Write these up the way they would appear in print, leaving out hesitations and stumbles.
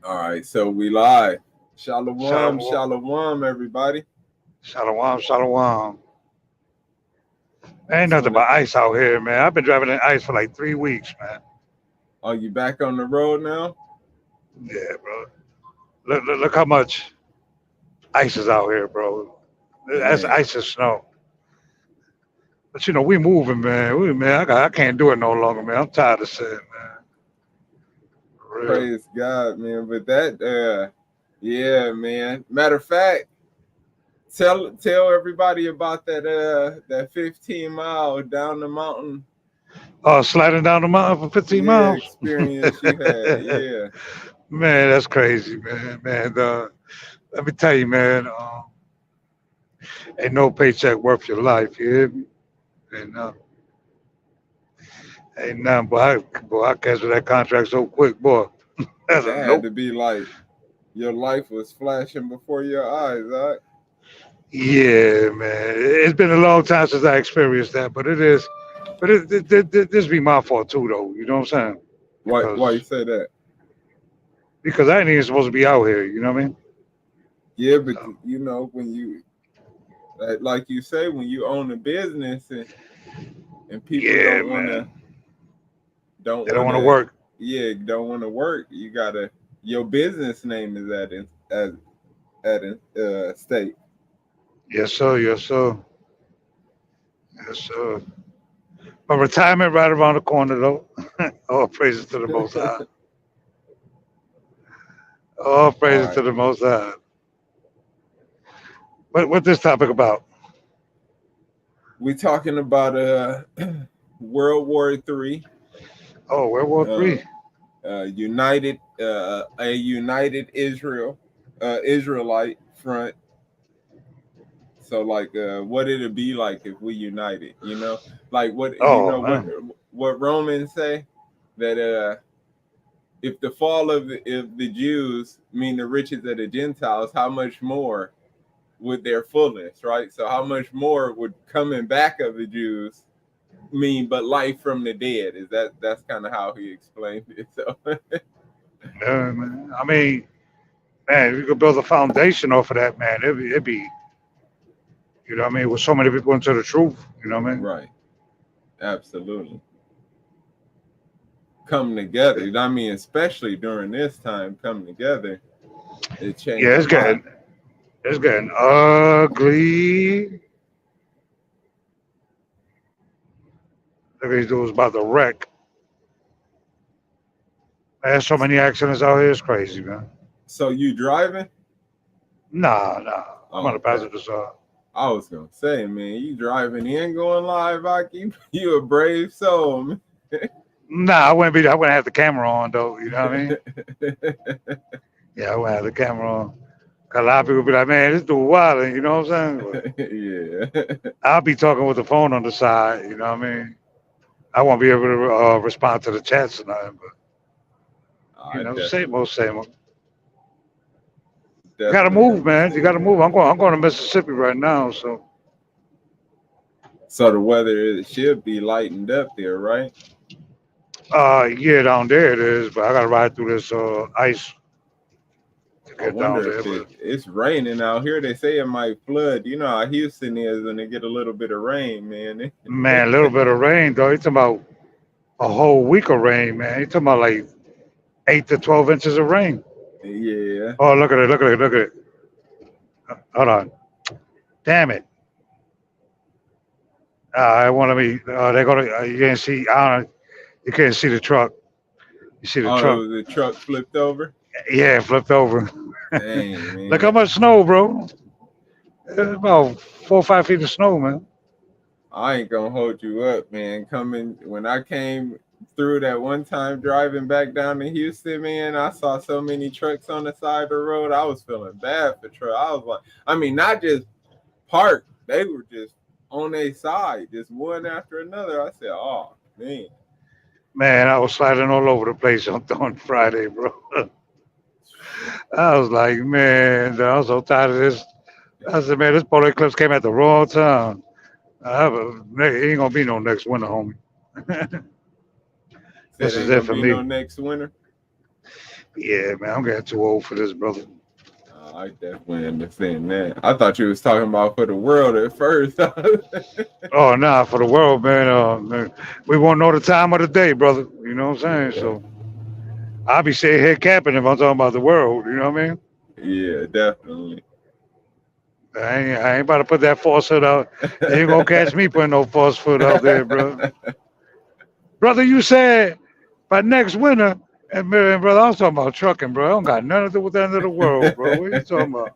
All right, so we live. Shalom, Shalom, shalom, everybody. shalom, shalom. Ain't Just nothing want to. but ice out here, man. I've been driving in ice for like 3 weeks, man. Are you back on the road now? Yeah, bro. Look how much ice is out here, bro. That's Dang, ice and snow. But we moving, man. I can't do it no longer, man. I'm tired of sitting, man. For real. praise God, man. But yeah, man. Matter of fact, tell everybody about that 15 mile down the mountain. Oh, sliding down the mountain for 15 Yeah, miles. experience you had. Yeah, Man, that's crazy, man. Let me tell you, man. Ain't no paycheck worth your life. You hear me? And ain't nothing, boy, I canceled that contract so quick, boy. that had Nope. to be like your life was flashing before your eyes, right? Yeah, man. It's been a long time since I experienced that, but it is. But this be my fault too, though. You know what I'm saying? Why you say that? Because I ain't even supposed to be out here. You know what I mean? Yeah, but So when you like you say, when you own a business and people yeah, man. don't They don't want want to to work. yeah don't want to work, you gotta your business name is at stake. Yes, sir. Yes, sir. Yes, sir. But retirement right around the corner, though. All praises to the Most High. All All praises to right, the Most High. What this topic about? we talking about World War III, Oh, World War uh, Three. a united Israelite front. So like, what it'd be like if we united, like Oh man. what Romans say, that if the fall of if the Jews mean the riches of the Gentiles, how much more would their fullness, right? So how much more would coming back of the Jews mean, but life from the dead? That's kind of how he explained it. So Yeah, man. I mean, man, if you could build a foundation off of that, man, it'd be, you know what I mean, with so many people into the truth, you know what I mean? right, absolutely. Come together. I mean, especially during this time, come together. It changed Yeah, a lot. it's getting ugly. Look at these dudes about to wreck. There's so many accidents out here, it's crazy, man. So you driving? Nah, I'm on Oh, the okay. passenger side. I was gonna say, man, you driving in going live, Aki? You a brave soul, man. Nah, I wouldn't have the camera on though, you know what I mean? Yeah, I wouldn't have the camera on. 'Cause a lot of people be like, man, this dude wild, you know what I'm saying? But Yeah, I'll be talking with the phone on the side, you know what I mean? I won't be able to respond to the chats or nothing, but I same old, same old. You gotta definitely move, man. You gotta understand move. that. I'm going to Mississippi right now, so So the weather should be lightened up there, right? yeah, down there it is, but I gotta ride through this ice to I get down wonder if there. But it's raining out here. They say it might flood. You know how Houston is when they get a little bit of rain, man. man, a little bit of rain though. You talking about a whole week of rain, man. You talking about like 8 to 12 inches of rain. Yeah. Oh, look at it. Hold on. Damn it. I want to be. They're gonna. You can't see. I don't. You can't see the truck. You see the truck? Oh, the truck flipped over. Yeah, it flipped over. Dang, Look how man. much snow, bro. It's about 4 or 5 feet of snow, man. I ain't gonna hold you up, man. Coming when I came through that one time driving back down to Houston, man, I saw so many trucks on the side of the road. I was feeling bad for truck. I was like, I mean, not just parked, they were just on their side, just one after another. I said, oh man. Man, I was sliding all over the place on Friday, bro. I was like, man, I was so tired of this. I said, man, this polar eclipse came at the wrong time. It ain't gonna be no next winter, homie. Said This is ain't it gonna for be no me. next winter. Yeah, man, I'm getting too old for this, brother. I definitely understand that. I thought you was talking about for the world at first. Oh, nah, for the world, man. Man, we won't know the time of the day, brother. You know what I'm saying? Yeah, So I'll be sitting here capping if I'm talking about the world. You know what I mean? yeah, definitely. I ain't about to put that falsehood out. You ain't gonna catch me putting no falsehood out there, bro. Brother, you said by next winter, and man, brother, I was talking about trucking, bro. I don't got nothing to do with the end of the world, bro. What are you talking about?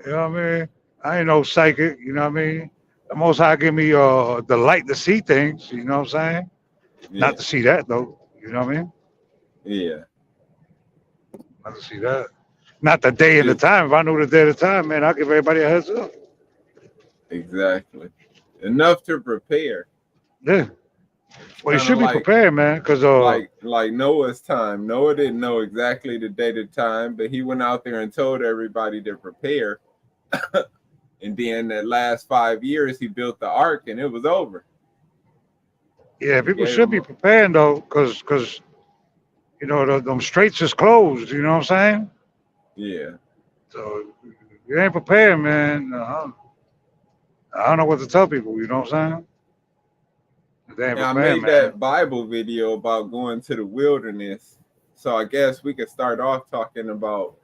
You know what I mean? I ain't no psychic, you know what I mean? The most high give me the light to see things, you know what I'm saying? Not Yeah, to see that though, you know what I mean? yeah. Not to see that. Not the day and the Just time. If I knew the day and the time, man, I'll give everybody a heads up. exactly enough to prepare. Yeah. It's Well, you kind of should be prepared, man, because like Noah's time. Noah didn't know exactly the date of time, but he went out there and told everybody to prepare. And then the last 5 years, he built the ark, and it was over. yeah, He people gave should him, be preparing though, because you know them straits is closed. You know what I'm saying? yeah. So you ain't prepared, man. I don't know what to tell people. You know what I'm saying? If they ain't And I prepared, made man. that Bible video about going to the wilderness. So I guess we could start off talking about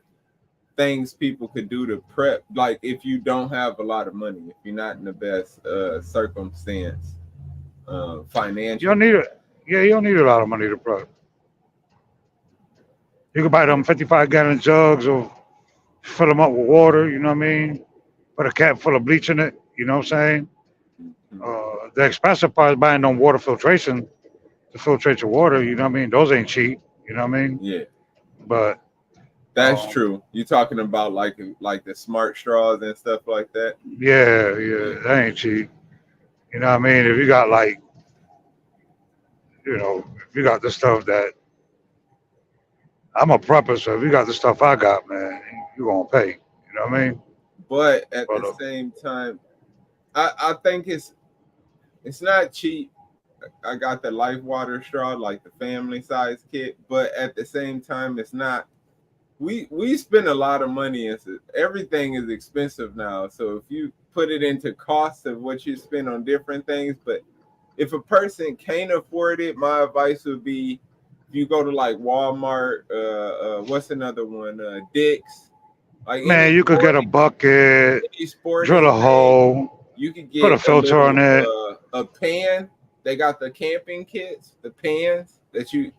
things people could do to prep. Like if you don't have a lot of money, if you're not in the best circumstance You don't financially. need it. Yeah, you don't need a lot of money to prep. You can buy Yeah. them 55-gallon jugs or fill them up with water. You know what I mean? Put a cap full of bleach in it. You know what I'm saying? Mhm. The expensive part is buying them water filtration to filtrate your water. You know what I mean? Those ain't cheap. You know what I mean? Yeah. But That's um, true. You talking about like the smart straws and stuff like that? yeah, yeah, Yeah. that ain't cheap. You know what I mean? If you got like, you know, if you got the stuff that I'm a prepper, so if you got the stuff I got, man, you gonna pay. You know what I mean? But at the But same time, I think it's not cheap. I got the life water straw, like the family size kit, but at the same time, it's not. We spend a lot of money. Everything is expensive now. So if you put it into costs of what you spend on different things, but if a person can't afford it, my advice would be if you go to like Walmart, what's another one? Dick's, like man, you could get a bucket, any drill sporting a thing, hole, you could put get a a filter on little it. a pan. They got the camping kits, the pans that you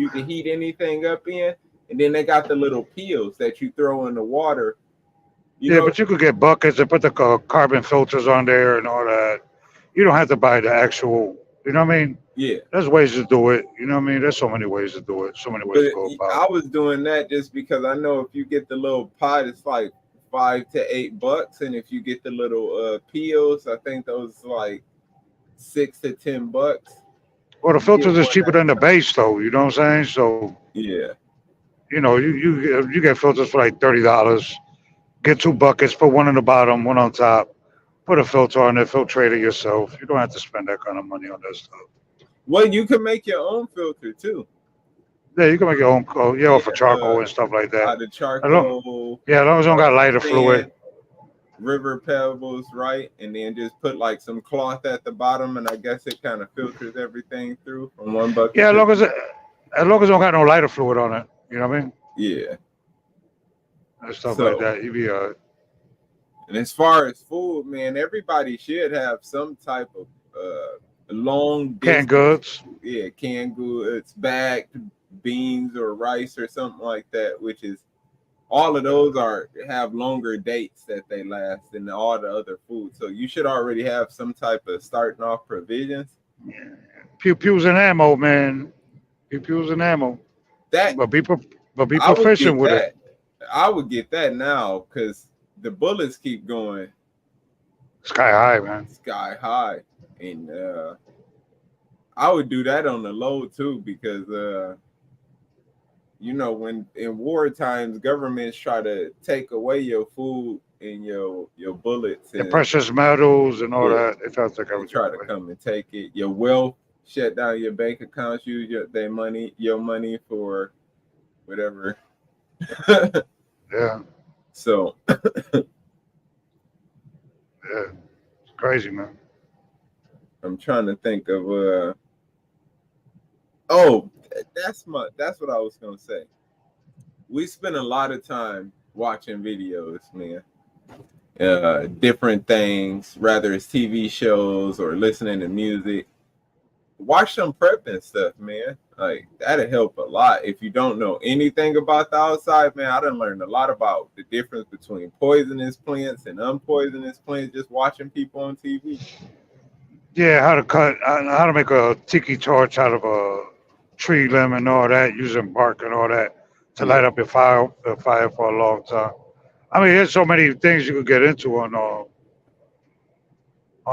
can heat anything up in, and then they got the little peels that you throw in the water. You Yeah, know, but you could get buckets and put the carbon filters on there and all that. You don't have to buy the actual. You know what I mean? yeah. There's ways to do it. You know what I mean? There's so many ways to do it. So many ways to But go about I it. was doing that just because I know if you get the little pot, it's like $5 to $8, and if you get the little peels, I think those like $6 to $10. Well, the You get filters is one cheaper that, than the base, though. You know what I'm saying? So yeah. you know, you get filters for like $30. Get two buckets, put one on the bottom, one on top. Put a filter on it, filtrate it yourself. You don't have to spend that kind of money on that stuff. Well, you can make your own filter too. Yeah, you can make your own, yeah, Yeah, for charcoal and stuff like that. out of As long, charcoal, yeah, as long as you don't got lighter sand, fluid. river pebbles, right? And then just put like some cloth at the bottom, and I guess it kind of filters everything through from one bucket Yeah, to the as long as you don't got no lighter fluid on it. You know what I mean? yeah. And stuff like So, that. You be and as far as food, man, everybody should have some type of long canned distance, goods. yeah, canned goods, bagged beans or rice or something like that, which is all of those are have longer dates that they last than all the other foods. So you should already have some type of starting off provisions. Pew pews and ammo, man. Pew pews and ammo. That But but be I would proficient get with it. that. I would get that now because the bullets keep going Sky high, man. sky high, and I would do that on the low too because when in war times governments try to take away your food and your bullets Your and precious metals and all yeah, that. They try to take they everything try to away. come and take it. Your wealth, shut down your bank accounts, use your money for whatever. Yeah, So yeah. It's crazy, man. I'm trying to think of oh, that's what I was gonna say. We spend a lot of time watching videos, man. Different things, rather it's TV shows or listening to music. Watch some prepping stuff, man. Like that'll help a lot. If you don't know anything about the outside, man, I done learned a lot about the difference between poisonous plants and unpoisonous plants just watching people on TV. Yeah, how to make a tiki torch out of a tree limb and all that, using bark and all that to light Yeah, up your fire for a long time. I mean, there's so many things you could get into on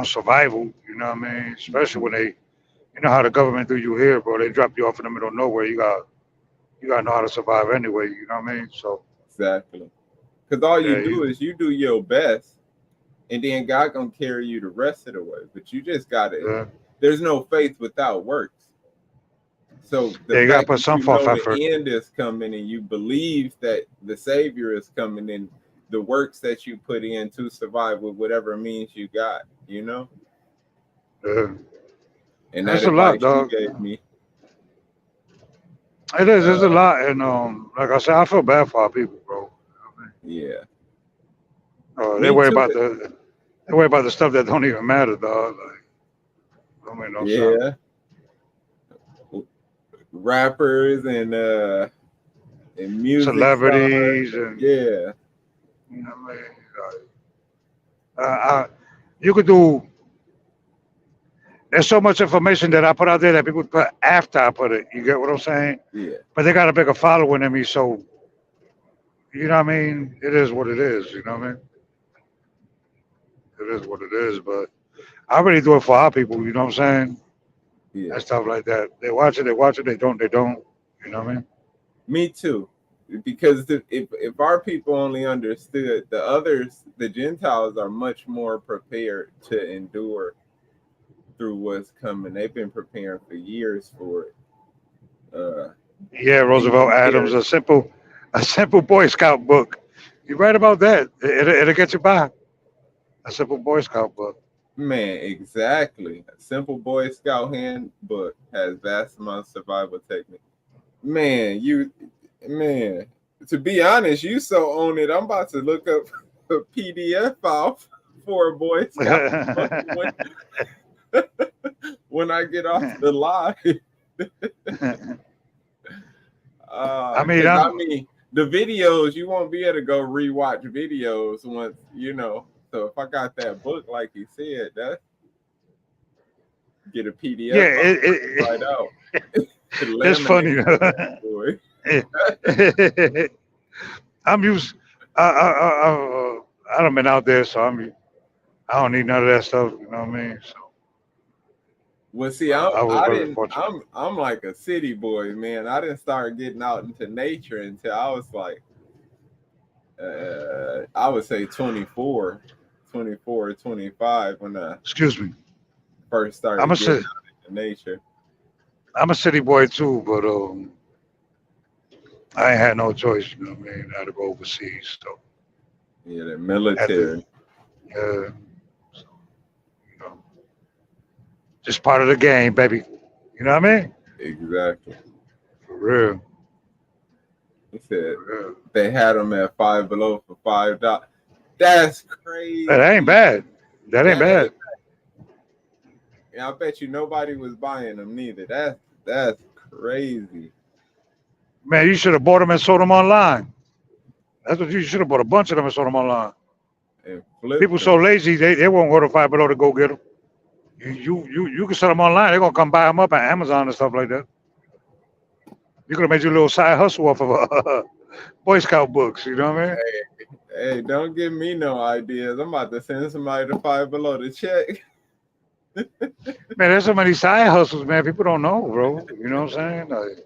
survival. You know what I mean? Especially when you know how the government do you here, bro. They drop you off in the middle of nowhere. You got to know how to survive anyway. You know what I mean? So exactly. Because all you yeah, do is you do your best, and then God gonna carry you the rest of the way. But you just gotta. yeah, There's no faith without works. So the yeah. You got to fact put that some you forth know the effort. end is coming and you believe that the Savior is coming and the works that you put in to survive with whatever means you got, Yeah. and that That's a lot, advice you dog. gave me. It is. It's a Uh, lot, and like I said, I feel bad for our people, bro. yeah, They me worry too. about the stuff that don't even matter, dog. Like, don't make no sense. Yeah, rappers and music stars. Celebrities and Yeah, you know what I mean. I, you could do. There's so much information that I put out there that people put after I put it. You get what I'm saying? yeah, But they got a bigger following than me, so you know what I mean. It is what it is. You know what I mean? It is what it is. But I really do it for our people. You know what I'm saying? yeah. And stuff like that. They watch it. They watch it. They don't. They don't. You know what I mean? Me too. Because if our people only understood, the others, the Gentiles, are much more prepared to endure through what's coming. They've been preparing for years for it. Yeah, And Roosevelt Adams, compared, a simple Boy Scout book. You write about that, it'll get you by. A simple Boy Scout book. man, exactly. A simple Boy Scout handbook has vast amounts of survival technique. Man, man. To be honest, you so own it. I'm about to look up a PDF file for a Boy Scout book when I get off the live. I mean, Because I mean, the videos you won't be able to go rewatch videos once So if I got that book, like you said, that get a yeah, PDF right out. it's Laminate funny. that boy. I'm used. I don't been out there, so I don't need none of that stuff. You know what I mean? So Well, see, I was I very didn't. fortunate. I'm like a city boy, man. I didn't start getting out into nature until I was like, I would say 24, 24, 25 when I Excuse me. first I'm started a getting ci- out into nature. I'm a city boy too, but I ain't had no choice. You know what I mean? I had to go overseas, so Yeah, the had to. military. So, you know, just part of the game, baby. You know what I mean? Exactly. For real. He said For real. they had them at Five Below for $5. That's That ain't crazy. bad. That ain't That bad. ain't. And I bet you nobody was buying them neither. That's crazy. Man, you should have bought them and sold them online. That's what you should have bought a bunch of them and sold them online. And flipped People so them. lazy they won't go to Five Below to go get them. You can sell them online. They're gonna come buy them up on Amazon and stuff like that. You could have made your little side hustle off of Boy Scout books. You know what I mean? Hey, don't give me no ideas. I'm about to send somebody to Five Below to check. Man, there's so many side hustles, man. People don't know, bro. You know what I'm saying? Like,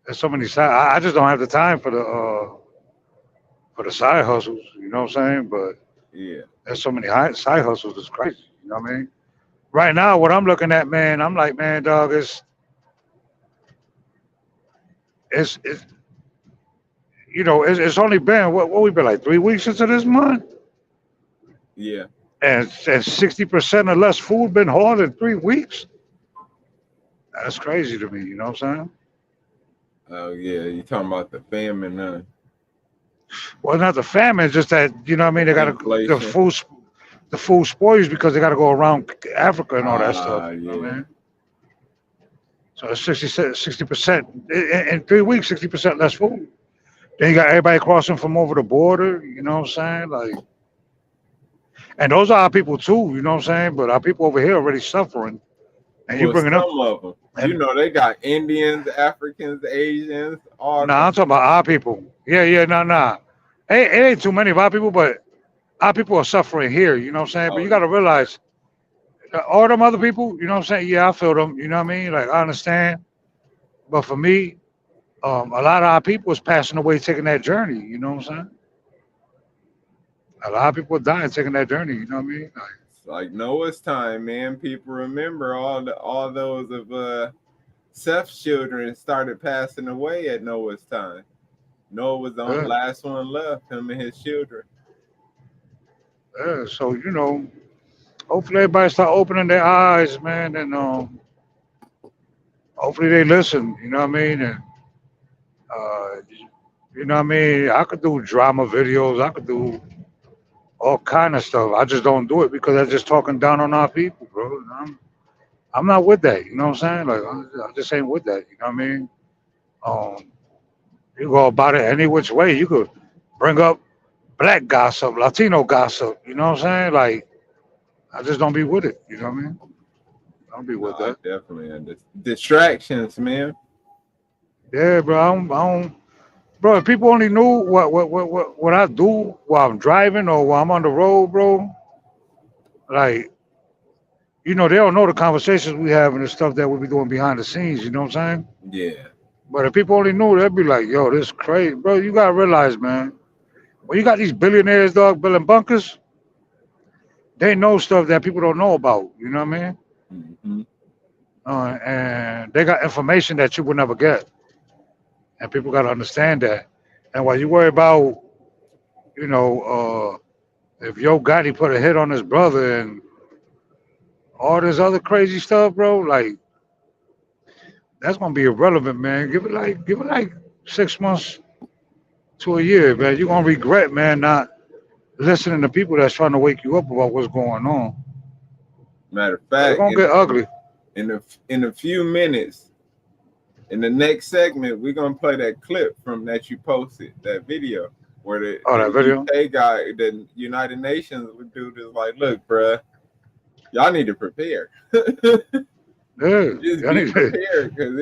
there's so many side. I just don't have the time for the side hustles. You know what I'm saying? But Yeah, there's so many side hustles. It's crazy. You know what I mean? Right now, what I'm looking at, man, I'm like, man, dog, it's it's only been what we've been like 3 weeks into this month, Yeah. and 60% or less food been hauled in 3 weeks. That's crazy to me. You know what I'm saying? Oh yeah, you talking about the famine, Well, not the famine, just that what I mean. They got to the inflation. food the food spoils because they got to go around Africa and all that stuff. Ah, You know what I yeah. mean? So it's 60% in 3 weeks, 60% less food. Then you got everybody crossing from over the border. You know what I'm saying? Like, and those are our people too. You know what I'm saying? But our people over here already suffering, and you Well, bringing up some of them. and They got Indians, Africans, Asians, all nah, kinds. I'm talking about our people. Yeah, yeah, nah. It ain't too many of our people, but our people are suffering here. You know what I'm saying? But Oh you got to realize all them other people. You know what I'm saying? Yeah, I feel them. You know what I mean? Like I understand. But for me, a lot of our people is passing away taking that journey. You know what I'm saying? A lot of people are dying taking that journey. You know what I mean? it's like Noah's time, man. People remember all those of Seth's children started passing away at Noah's time. Noah was the Yeah, last one left, him and his children. yeah. So hopefully everybody start opening their eyes, man, and hopefully they listen. You know what I mean? And uh, you know what I mean? I could do drama videos. I could do all kind of stuff. I just don't do it because I'm just talking down on our people, bro. And I'm not with that. You know what I'm saying? Like I just ain't with that. You know what I mean? Um, you go about it any which way. You could bring up black gossip, Latino gossip. You know what I'm saying? Like I just don't be with it. You know what I mean? I don't be No, with I that. definitely understand. Distractions, man. Yeah, bro. I don't. Bro, if people only knew what I do while I'm driving or while I'm on the road, bro. Like they don't know the conversations we have and the stuff that we be doing behind the scenes. You know what I'm saying? Yeah. But if people only knew, they'd be like, "Yo, this is crazy, bro." You gotta realize, man, when you got these billionaires, dog, building bunkers, they know stuff that people don't know about. You know what I mean? Hmm. And they got information that you would never get, and people gotta understand that. And while you worry about, you know, if Yo Gotti put a hit on his brother and all this other crazy stuff, bro, like that's gonna be irrelevant, man. Give it like 6 months to a year, man. You're gonna regret, man, not listening to people that's trying to wake you up about what's going on. Matter of It's fact, gonna get ugly. in a few minutes, in the next segment, we're gonna play that clip from that you posted, that video where Oh, the that video. UK guy, the United Nations dude is like, look, bruh, y'all need to prepare. Yeah, Just I be need to prepared because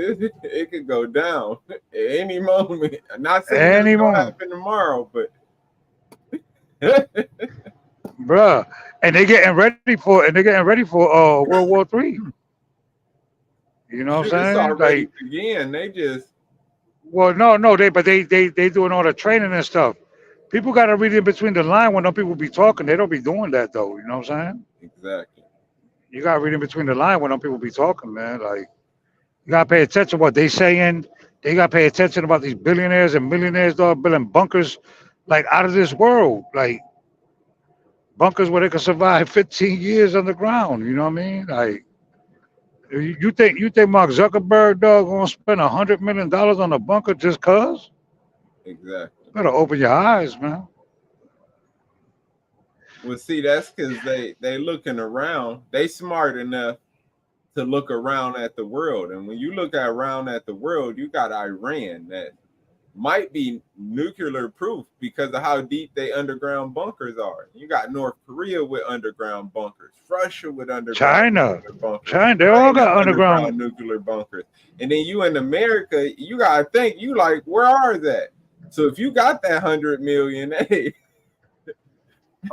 it could go down at any moment. I'm not saying that's any gonna moment, happen tomorrow, but bruh. And they're getting ready for World War III. You know what shoot, it's I'm saying? already Like, began. They just well, no, they doing all the training and stuff. People got to read in between the line when them people be talking. They don't be doing that though. You know what I'm saying? exactly. You got to read in between the line when them people be talking, man. Like, you got to pay attention to what they saying. They got to pay attention about these billionaires and millionaires, dog, building bunkers like out of this world. Like bunkers where they can survive 15 years underground. You know what I mean? Like, you think Mark Zuckerberg, dog, gonna spend $100 million on a bunker just cause? Exactly. Better open your eyes, man. Well, see, that's because they looking around. They smart enough to look around at the world, and when you look around at the world, you got Iran that might be nuclear proof because of how deep they underground bunkers are. You got North Korea with underground bunkers, Russia with underground China, nuclear bunkers, China, they all China got underground. underground nuclear bunkers, and then you in America, you gotta think you like where are that? So if you got that 100 million, hey,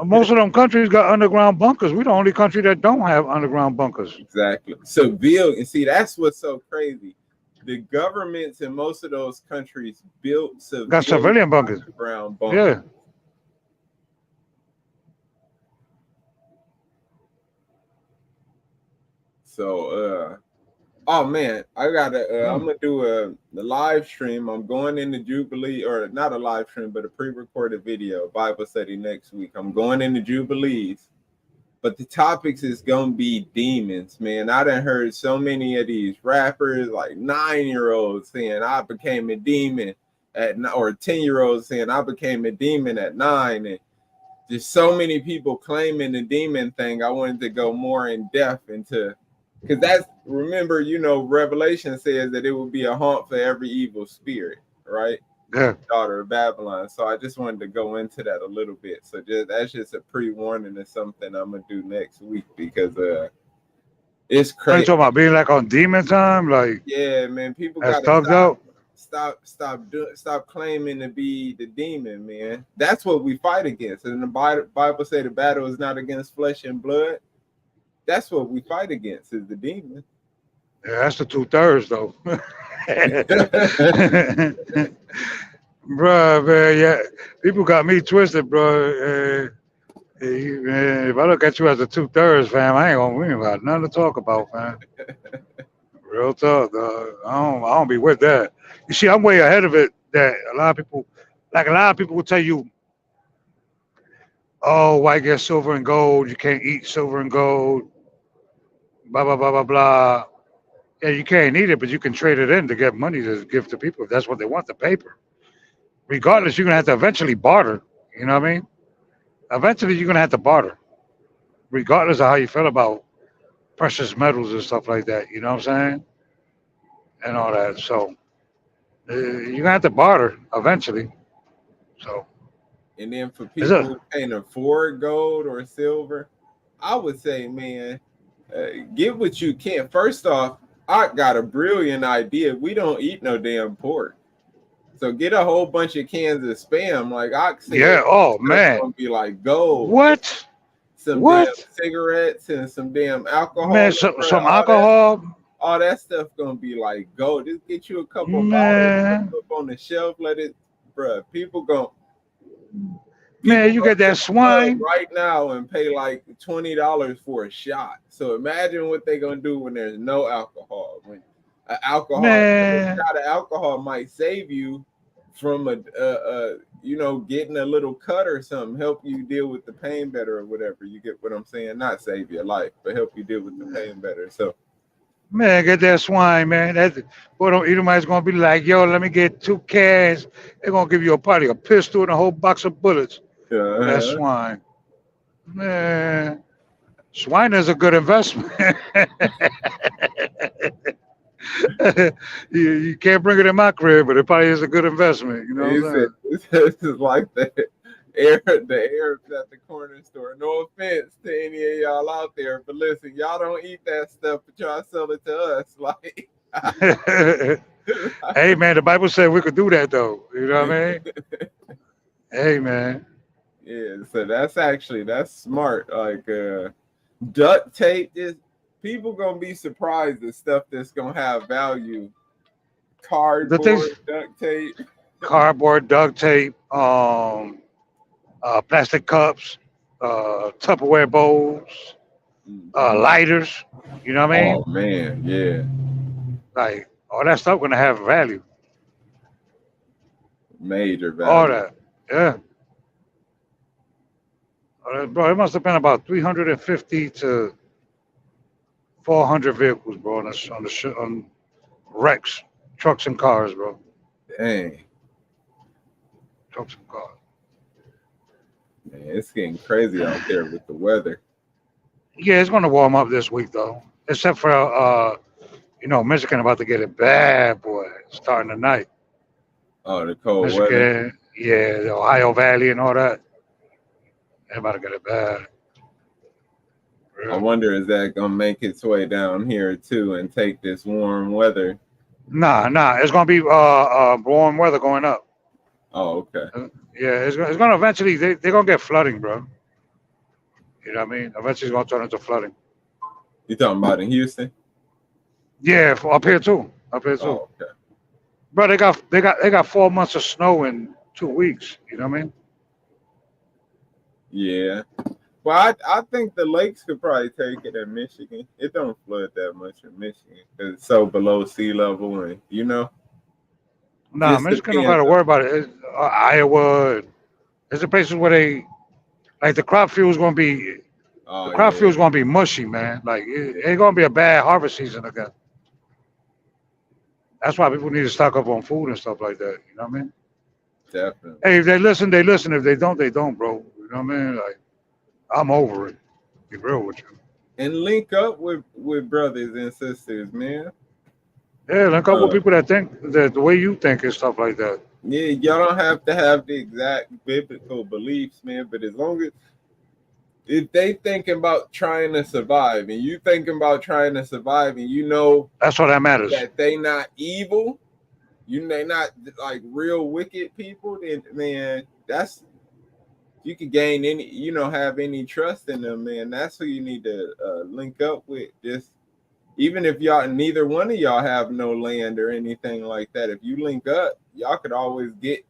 Most of them countries got underground bunkers. We're the only country that don't have underground bunkers. exactly. Civil, and see that's what's so crazy. The governments in most of those countries built Got civilian civilian bunkers. underground bunkers. Yeah. So Oh man, I gotta. I'm Hmm. gonna do the live stream. I'm going into Jubilee, or not a live stream, but a pre-recorded video Bible study next week. I'm going into Jubilees, but the topics is gonna be demons, man. I done heard so many of these rappers, like 9-year-olds, saying I became a demon or 10-year-olds saying I became a demon at 9, and there's so many people claiming the demon thing. I wanted to go more in depth into, because that's, remember, Revelation says that it will be a haunt for every evil spirit, right? Yeah. Daughter of Babylon. So I just wanted to go into that a little bit. So that's just a pre-warning of something I'm gonna do next week, because it's What are you crazy. talking about? Being like on demon time? Like, Yeah, man, people that's gotta thugged out? stop claiming to be the demon, man. That's what we fight against. And the Bible say the battle is not against flesh and blood. That's what we fight against, is the demon. Yeah, that's the 2/3 though. Bruh, man, yeah. People got me twisted, bro. Man, if I look at you as a 2/3, fam, we ain't got nothing to talk about, fam. Real talk, dog. I don't be with that. You see, I'm way ahead of it. That a lot of people will tell you, oh, why get silver and gold? You can't eat silver and gold. Blah blah blah blah blah. Yeah, you can't eat it, but you can trade it in to get money to give to people if that's what they want, the paper. Regardless, you're gonna have to eventually barter. You know what I mean? Eventually, you're gonna have to barter, regardless of how you feel about precious metals and stuff like that. You know what I'm saying? And all that. So you're gonna have to barter eventually. So And then for is people it? who can't afford gold or silver, I would say, man, get what you can. First off, I got a brilliant idea. We don't eat no damn pork. So get a whole bunch of cans of spam, like Ox said. Yeah. Oh Stuff man. gonna be like gold. What? Some damn What? cigarettes and some damn Man, alcohol, some all alcohol. that stuff gonna be like gold. Just get you a couple bottles, put Man, them up on the shelf, let it, bruh. People man, you go get to that the club swine. right now and pay like $20 for a shot. So imagine what they're gonna do when there's no alcohol. When a Man, shot of alcohol might save you from getting a little cut or something, help you deal with the pain better or whatever. You get what I'm saying? Not save your life, but help you deal with the pain better. So man, get that swine, man. That boy, don't Edomites gonna be like, yo, let me get 2 cans. They're gonna give you a party, a pistol, and a whole box of bullets for that uh, swine. Man, swine is a good investment. You can't bring it in my crib, but it probably is a good investment. You know he what I'm said saying? this is like the Arabs at the corner store. No offense to any of y'all out there, but listen, y'all don't eat that stuff, but y'all sell it to us. Like, Hey man, the Bible said we could do that though. You know what I mean? Hey man. yeah, so that's smart. Like duct tape is, people gonna be surprised at stuff that's gonna have value. The things Cardboard, duct tape. cardboard, duct tape, plastic cups, Tupperware bowls, Mhm. lighters. You know what I Oh mean? man, yeah, Like all that stuff gonna have value. major All value. that. Yeah. Bro, it must have been about 350 to 400 vehicles, bro, on wrecks, trucks and cars, bro. Dang, Trucks and cars. man, it's getting crazy out there with the weather. Yeah, it's gonna warm up this week though. Except for Michigan about to get it bad, boy, starting tonight. Oh, the cold weather. Michigan, yeah, the Ohio Valley and all that. They about to get it bad. I Yeah. wonder, is that gonna make its way down here too and take this warm weather? Nah, it's gonna be warm weather going up. Oh, okay. Yeah, it's gonna eventually they're gonna get flooding, bro. You know what I mean? Eventually it's gonna turn into flooding. You talking about in Houston? Yeah, up here too. Up here too. Oh, okay. Bro, they got 4 months of snow in 2 weeks. You know what I mean? Yeah. Well, I think the lakes could probably take it in Michigan. It don't flood that much in Michigan because it's so below sea level, and Nah, just Michigan don't got depends to on. worry about it. Iowa, there's the places where they like the crop field's gonna be the Oh crop yeah, field's gonna be mushy, man. Like it ain't gonna be a bad harvest season again. That's why people need to stock up on food and stuff like that. You know what I mean? definitely. Hey, if they listen, they listen. If they don't, they don't, bro. You know what I mean? Like I'm over it. Be real with you. And link up with brothers and sisters, man. Yeah, link up with Uh, people that think that the way you think and stuff like that. yeah, y'all don't have to have the exact biblical beliefs, man. But as long as if they thinking about trying to survive, and you thinking about trying to survive, and you know That's all that matters. that they not evil, they not like real wicked people, then man, that's you can gain any, have any trust in them, man. That's who you need to link up with. Just even if y'all neither one of y'all have no land or anything like that, if you link up, y'all could always get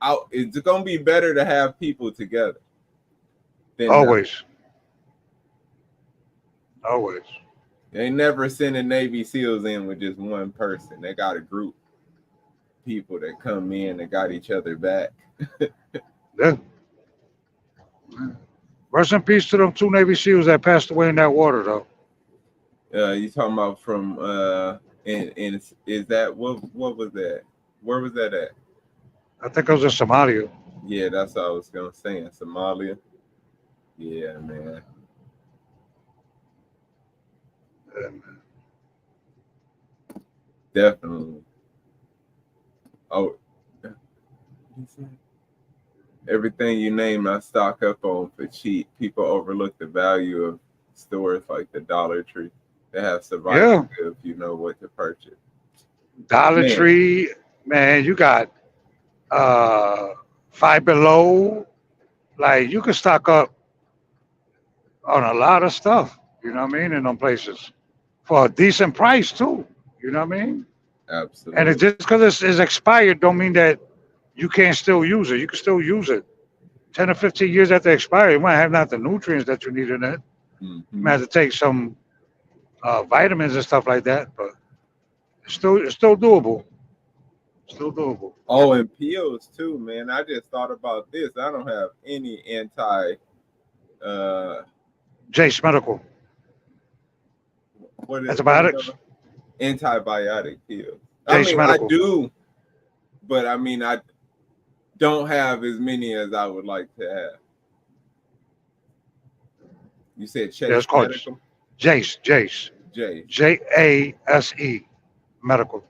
out. It's gonna be better to have people together than not. Always, always. They never sending Navy SEALs in with just one person. They got a group of people that come in that got each other back. Yeah. Rest in peace to them two Navy SEALs that passed away in that water, though. You talking about from and is that what was that? Where was that at? I think it was in Somalia. Yeah, that's what I was gonna say in Somalia. Yeah, man, And definitely. Oh, everything you name, I stock up on for cheap. People overlook the value of stores like the Dollar Tree. They have survival yeah, goods. You know what to purchase. Dollar Man, Tree, man, you got uh Five Below. Like you can stock up on a lot of stuff. You know what I mean? In them places for a decent price too. You know what I mean? And it absolutely. just because it's expired don't mean that you can't still use it. You can still use it. 10 or 15 years after expiry, you might have not the nutrients that you need in it. You Hmm. might have to take some vitamins and stuff like that, but it's still doable. Still doable. Oh, and pills too, man. I just thought about this. I don't have any uh Jace Medical. what is Antibiotics. antibiotic pills. I Jace mean, I Medical. do, but I mean, I don't have as many as I would like to have. You said Yeah, it's Chase called Medical, Jace. Jace. J Jase Medical.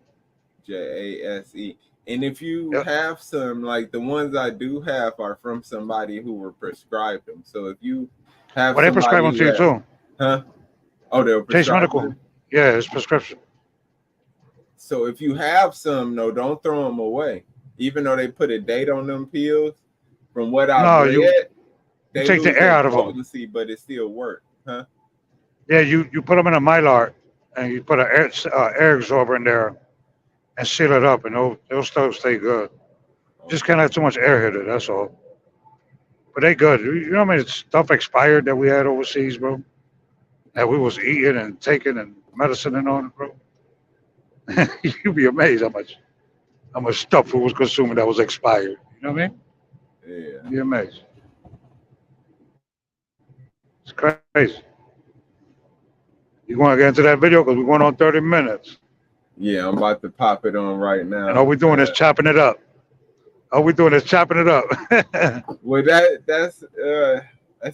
Jase. And if you Yep. have some, like the ones I do have, are from somebody who were prescribed them. So if you have Well, they prescribe somebody them who to you has, too. huh? Oh, they'll Jace prescribe Medical. them. Yeah, it's prescription. So if you have some, no, don't throw them away. Even though they put a date on them pills, from what I've No, read, you they take the lose air their out of them. potency, but it still works, huh? Yeah, you put them in a mylar and you put an air absorber in there and seal it up, and they'll still stay good. Just Okay. can't have too much air hit it. That's all. But they good. You know how many stuff expired that we had overseas, bro? That we was eating and taking and medicine and on, bro. You'd be amazed how much stuff we was consuming that was expired. You know what I mean? Yeah. You'd be amazed. It's crazy. You want to get into that video because we're going on 30 minutes, Yeah, I'm about to pop it on right and all now. we're doing is chopping it up. All we're doing is chopping it up. Well, that's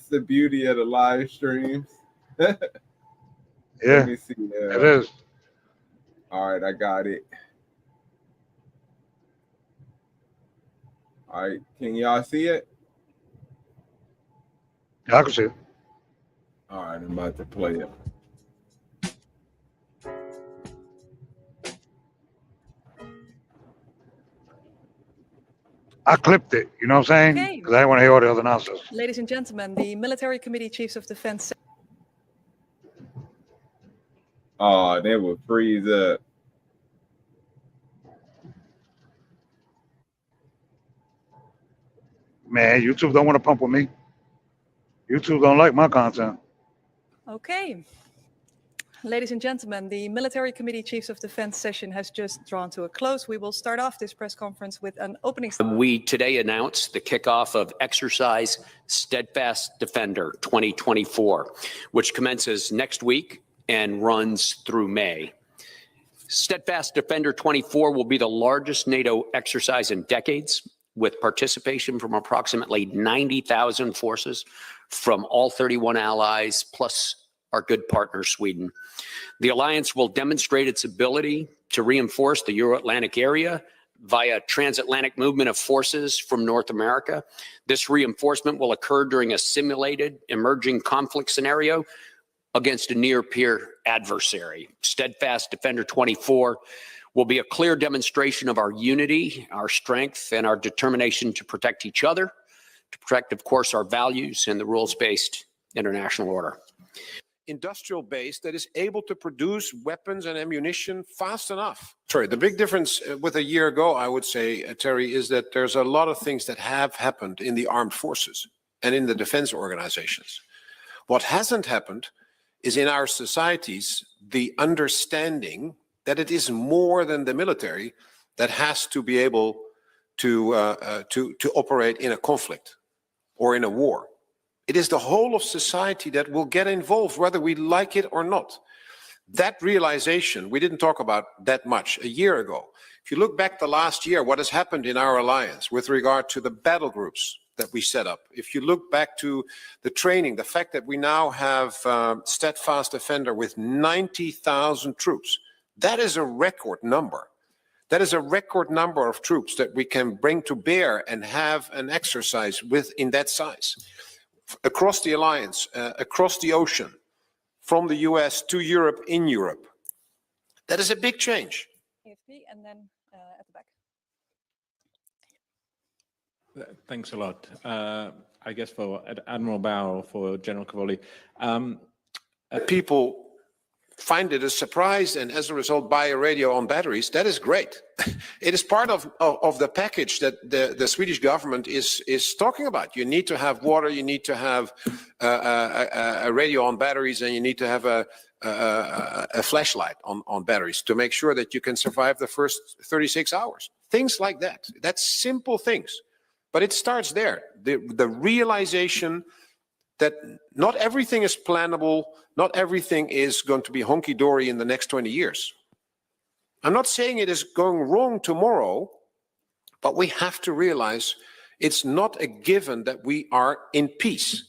the beauty of the live streams. Let Yeah, me see. it is. All right, I got it. All right, can y'all see it? Yeah, I can see it. All right, I'm about to play it. I clipped it. You know what I'm saying? Okay, Because I didn't want to hear all the other nonsense. ladies and gentlemen, the Military Committee Chiefs of Defense. Oh, they will freeze up. Man, YouTube don't want to pump with me. YouTube don't like my content. Okay. Ladies and gentlemen, the Military Committee Chiefs of Defense session has just drawn to a close. We will start off this press conference with an opening statement. We today announced the kickoff of Exercise Steadfast Defender 2024, which commences next week and runs through May. Steadfast Defender 24 will be the largest NATO exercise in decades, with participation from approximately 90,000 forces from all 31 allies, plus our good partner, Sweden. The alliance will demonstrate its ability to reinforce the Euro-Atlantic area via transatlantic movement of forces from North America. This reinforcement will occur during a simulated emerging conflict scenario against a near-peer adversary. Steadfast Defender 24 will be a clear demonstration of our unity, our strength, and our determination to protect each other, to protect, of course, our values and the rules-based international order. Industrial base that is able to produce weapons and ammunition fast enough. Sorry, the big difference with a year ago, I would say, Terry, is that there's a lot of things that have happened in the armed forces and in the defense organizations. What hasn't happened is in our societies, the understanding that it is more than the military that has to be able to operate in a conflict or in a war. It is the whole of society that will get involved, whether we like it or not. That realization, we didn't talk about that much a year ago. If you look back to last year, what has happened in our alliance with regard to the battle groups that we set up, if you look back to the training, the fact that we now have Steadfast Defender with 90,000 troops, that is a record number. That is a record number of troops that we can bring to bear and have an exercise with in that size. Across the alliance, across the ocean, from the US to Europe, in Europe. That is a big change. And then at the back. Thanks a lot. I guess for Admiral Bauer or for General Cavoli. People find it a surprise and as a result buy a radio on batteries. That is great. It is part of the package that the Swedish government is talking about. You need to have water, you need to have a radio on batteries, and you need to have a flashlight on batteries to make sure that you can survive the first 36 hours. Things like that. That's simple things. But it starts there. The realization that not everything is plannable, not everything is going to be honky-dory in the next 20 years. I'm not saying it is going wrong tomorrow, but we have to realize it's not a given that we are in peace.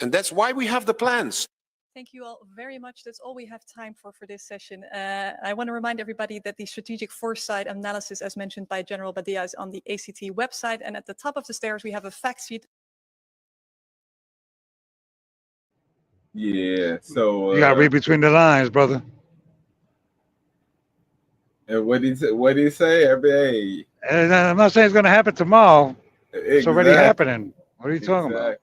And that's why we have the plans. Thank you all very much. That's all we have time for this session. I want to remind everybody that the strategic foresight analysis, as mentioned by General Badia, is on the ACT website. And at the top of the stairs, we have a fact sheet. Yeah, so You gotta read between the lines, brother. And what did he say? Every day. And I'm not saying it's gonna happen tomorrow. It's already happening. What are you talking about?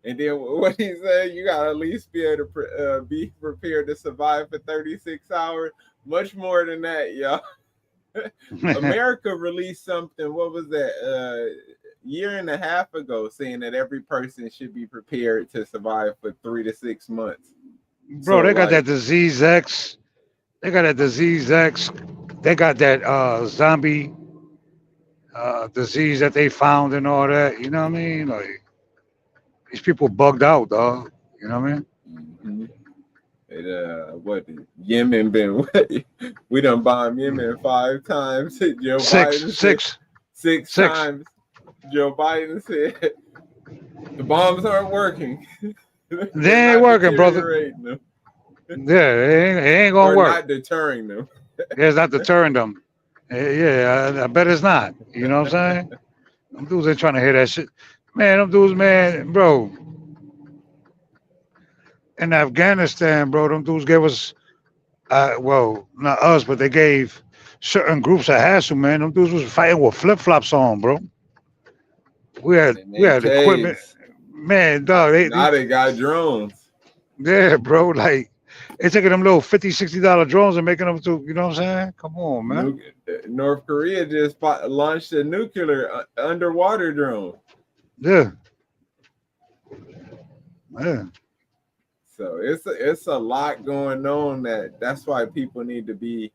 And then what he said, you gotta at least be able to be prepared to survive for 36 hours. Much more than that, y'all. America released something. What was that? Year and a half ago, saying that every person should be prepared to survive for 3 to 6 months. Bro, so they got that disease X. They got that disease X. They got that zombie disease that they found and all that. You know what I mean? Like, these people bugged out, dog. You know what I mean? Mm-hmm. What Yemen been? What? We done bombed Yemen 5 times. Joe Biden six times. Joe Biden said the bombs aren't working. They ain't working, brother. Them. Yeah, it ain't gonna work. Not deterring them. It's not deterring them. Yeah, I bet it's not. You know what I'm saying? Them dudes ain't trying to hear that shit. Man, them dudes, man, bro. In Afghanistan, bro, them dudes gave us, well, not us, but they gave certain groups a hassle, man. Them dudes was fighting with flip-flops on, bro. We had equipment. Man, dog. Now they got drones. Yeah, bro. Like, they taking them little $50, $60 drones and making them to, you know what I'm saying? Come on, man. North Korea just launched a nuclear underwater drone. Yeah. Yeah. So it's a lot going on that's why people need to be,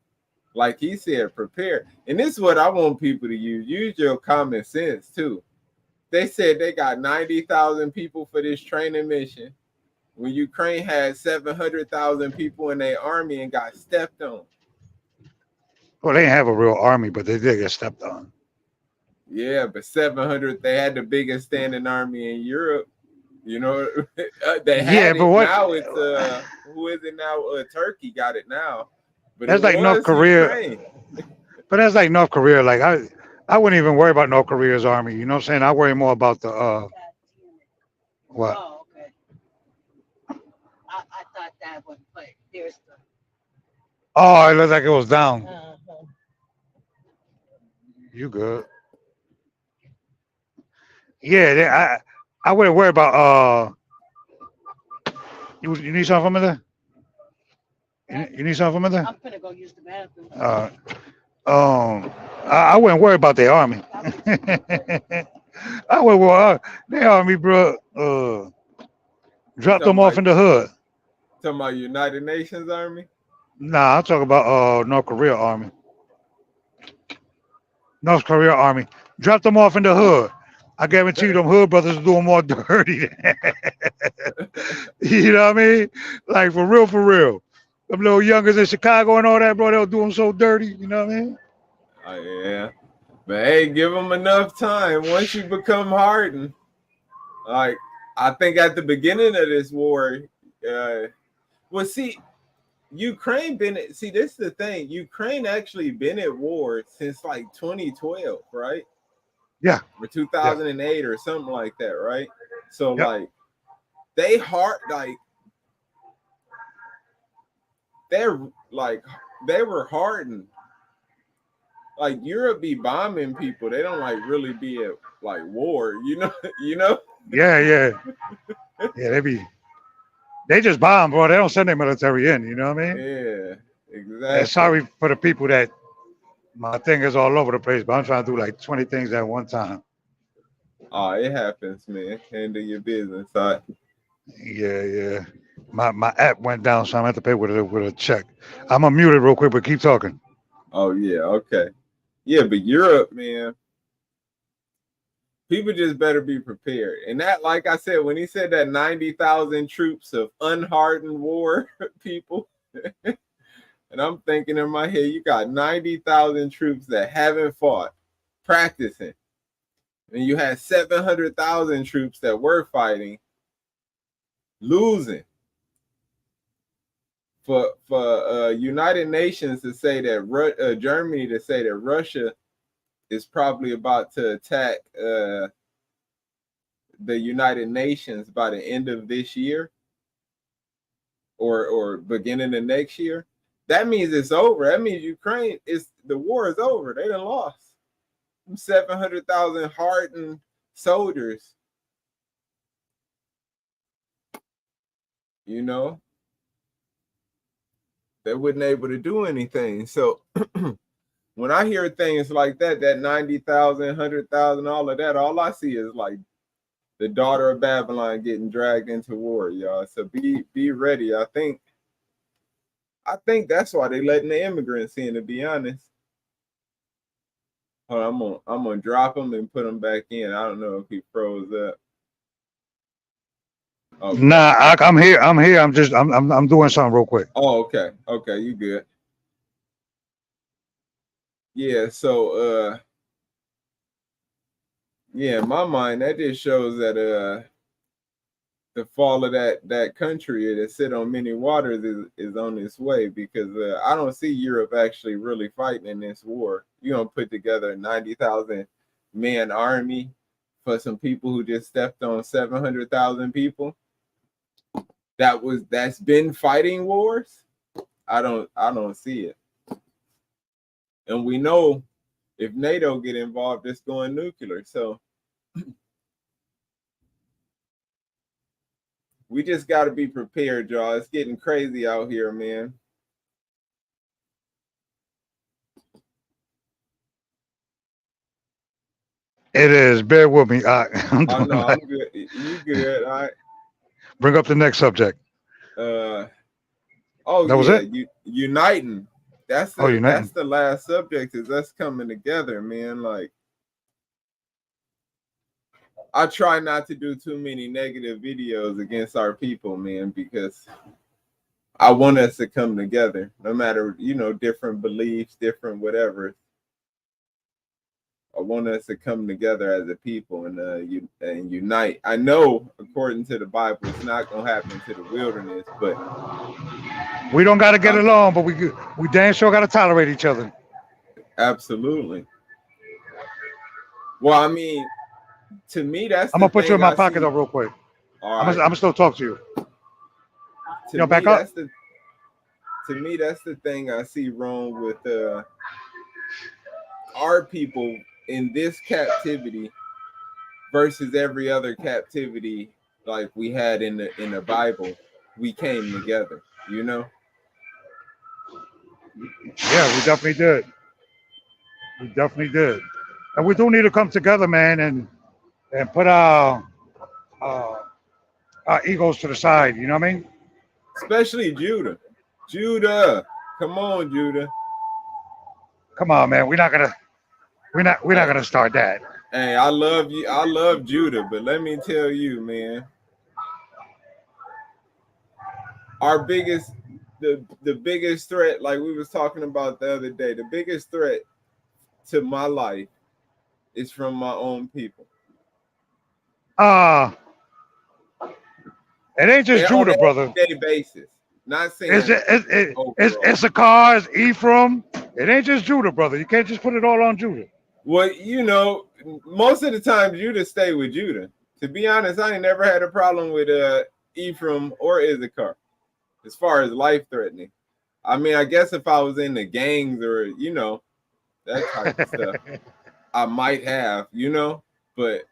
like he said, prepared. And this is what I want people to use. Use your common sense too. They said they got 90,000 people for this training mission when Ukraine had 700,000 people in their army and got stepped on. Well, they didn't have a real army, but they did get stepped on. Yeah, but 700, they had the biggest standing army in Europe. You know, they Yeah, had but it. what? Now it's who is it now? Turkey got it now, but it That's like North was Korea. Ukraine. But that's like North Korea. Like I wouldn't even worry about North Korea's army. You know what I'm saying? I worry more about the what? Oh, okay. I thought that one, but there's the. Oh, it looked like it was down. You good? Yeah, I wouldn't worry about you need something from me there? You need something from me there? I'm gonna go use the bathroom. I wouldn't worry about their army. I would worry their army, bro. Drop them off in the hood. Talking about United Nations Army? Nah, I'm talking about North Korea army. North Korea army. Drop them off in the hood. I guarantee you them hood brothers are doing more dirty than you know what I mean? Like for real, for real. Them little youngers in Chicago and all that, bro, they'll do them so dirty, you know what I mean? Oh yeah. But hey, give them enough time. Once you become hardened, like I think at the beginning of this war, well, see, Ukraine this is the thing. Ukraine actually been at war since like 2012, right? Yeah. Or 2008 or something like that, right? So Yep. like they were hardened. Like Europe be bombing people. They don't like really be at like war, you know? Yeah. Yeah, they just bomb, bro. They don't send their military in, you know what I mean? Yeah, exactly. And sorry for the people that my thing is all over the place, but I'm trying to do like 20 things at one time. Oh, it happens, man. Handle your business. Yeah. My app went down, so I'm gonna have to pay with a check. I'm gonna mute it real quick, but keep talking. Oh yeah, okay. Yeah, but Europe, man, people just better be prepared. And that, like I said, when he said that 90,000 troops of unhardened war people, and I'm thinking in my head, you got 90,000 troops that haven't fought, practicing. And you had 700,000 troops that were fighting, losing. For United Nations to say that Germany to say that Russia is probably about to attack the United Nations by the end of this year or beginning of next year, that means it's over. That means the war is over. They done lost. 700,000 hardened soldiers, you know, they wasn't able to do anything. So when I hear things like that 90,000, 100,000, all of that, all I see is like the daughter of Babylon getting dragged into war, y'all. So be ready. I think that's why they letting the immigrants in, to be honest. Hold on, I'm gonna drop him and put him back in. I don't know if he froze up. Okay. Nah, I'm here. I'm doing something real quick. Oh, okay. Okay, you good. Yeah, so yeah, in my mind, that just shows that the fall of that country that sit on many waters is on its way, because I don't see Europe actually really fighting in this war. You don't put together a 90,000 man army for some people who just stepped on 700,000 people. That's been fighting wars. I don't see it. And we know if NATO get involved, it's going nuclear. So we just got to be prepared, y'all. It's getting crazy out here, man. It is. Bear with me. I'm Oh doing no, like, I'm good. You good? All right. Bring up the next subject. Oh That was yeah, it? uniting. That's Oh, that's uniting. the last subject, is us coming together, man. Like, I try not to do too many negative videos against our people, man, because I want us to come together, no matter, different beliefs, different whatever. I want us to come together as a people and unite. I know, according to the Bible, it's not gonna happen to the wilderness, but We don't got to get along, but we damn sure got to tolerate each other. absolutely. Well, I mean, to me, that's I'm the gonna put you in thing my I pocket see. though, real quick. All I'm right. gonna still talk to you. To Yo, me, back up. that's the thing I see wrong with our people in this captivity versus every other captivity like we had in the Bible. We came together, Yeah, we definitely did. We definitely did. And we do need to come together, man, and put uh, our egos to the side. You know what I mean? Especially Judah. Judah, come on, Judah. Come on, man. We're not gonna start that. Hey, I love you. I love Judah, but let me tell you, man, our the biggest threat, like we was talking about the other day, the biggest threat to my life is from my own people. Uh it ain't just And on Judah, an brother. everyday basis. Not It's saying it's overall. Issachar, it's Ephraim. It ain't just Judah, brother. You can't just put it all on Judah. Well, most of the time Judah stay with Judah. To be honest, I ain't never had a problem with Ephraim or Issachar as far as life threatening. I mean, I guess if I was in the gangs or that type of stuff, I might have, but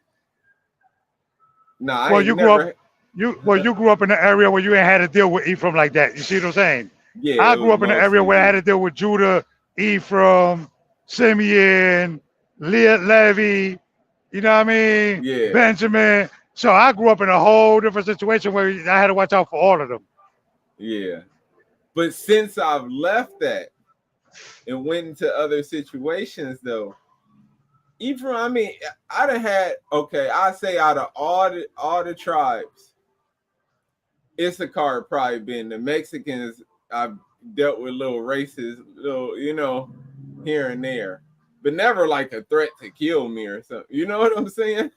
I Well, ain't you grew up never. you grew up in an area where you ain't had to deal with Ephraim like that. You see what I'm saying? Yeah, I it grew was up in an area mostly where I had Judah. to deal with Judah, Ephraim, Simeon, Levi, you know what I mean? Yeah, Benjamin. So I grew up in a whole different situation where I had to watch out for all of them. yeah. But since I've left that and went into other situations, though, Ephraim, I mean, I'd have had, okay, I say out of all the tribes, Issachar probably been the Mexicans. I've dealt with little races, little, here and there, but never like a threat to kill me or something. You know what I'm saying?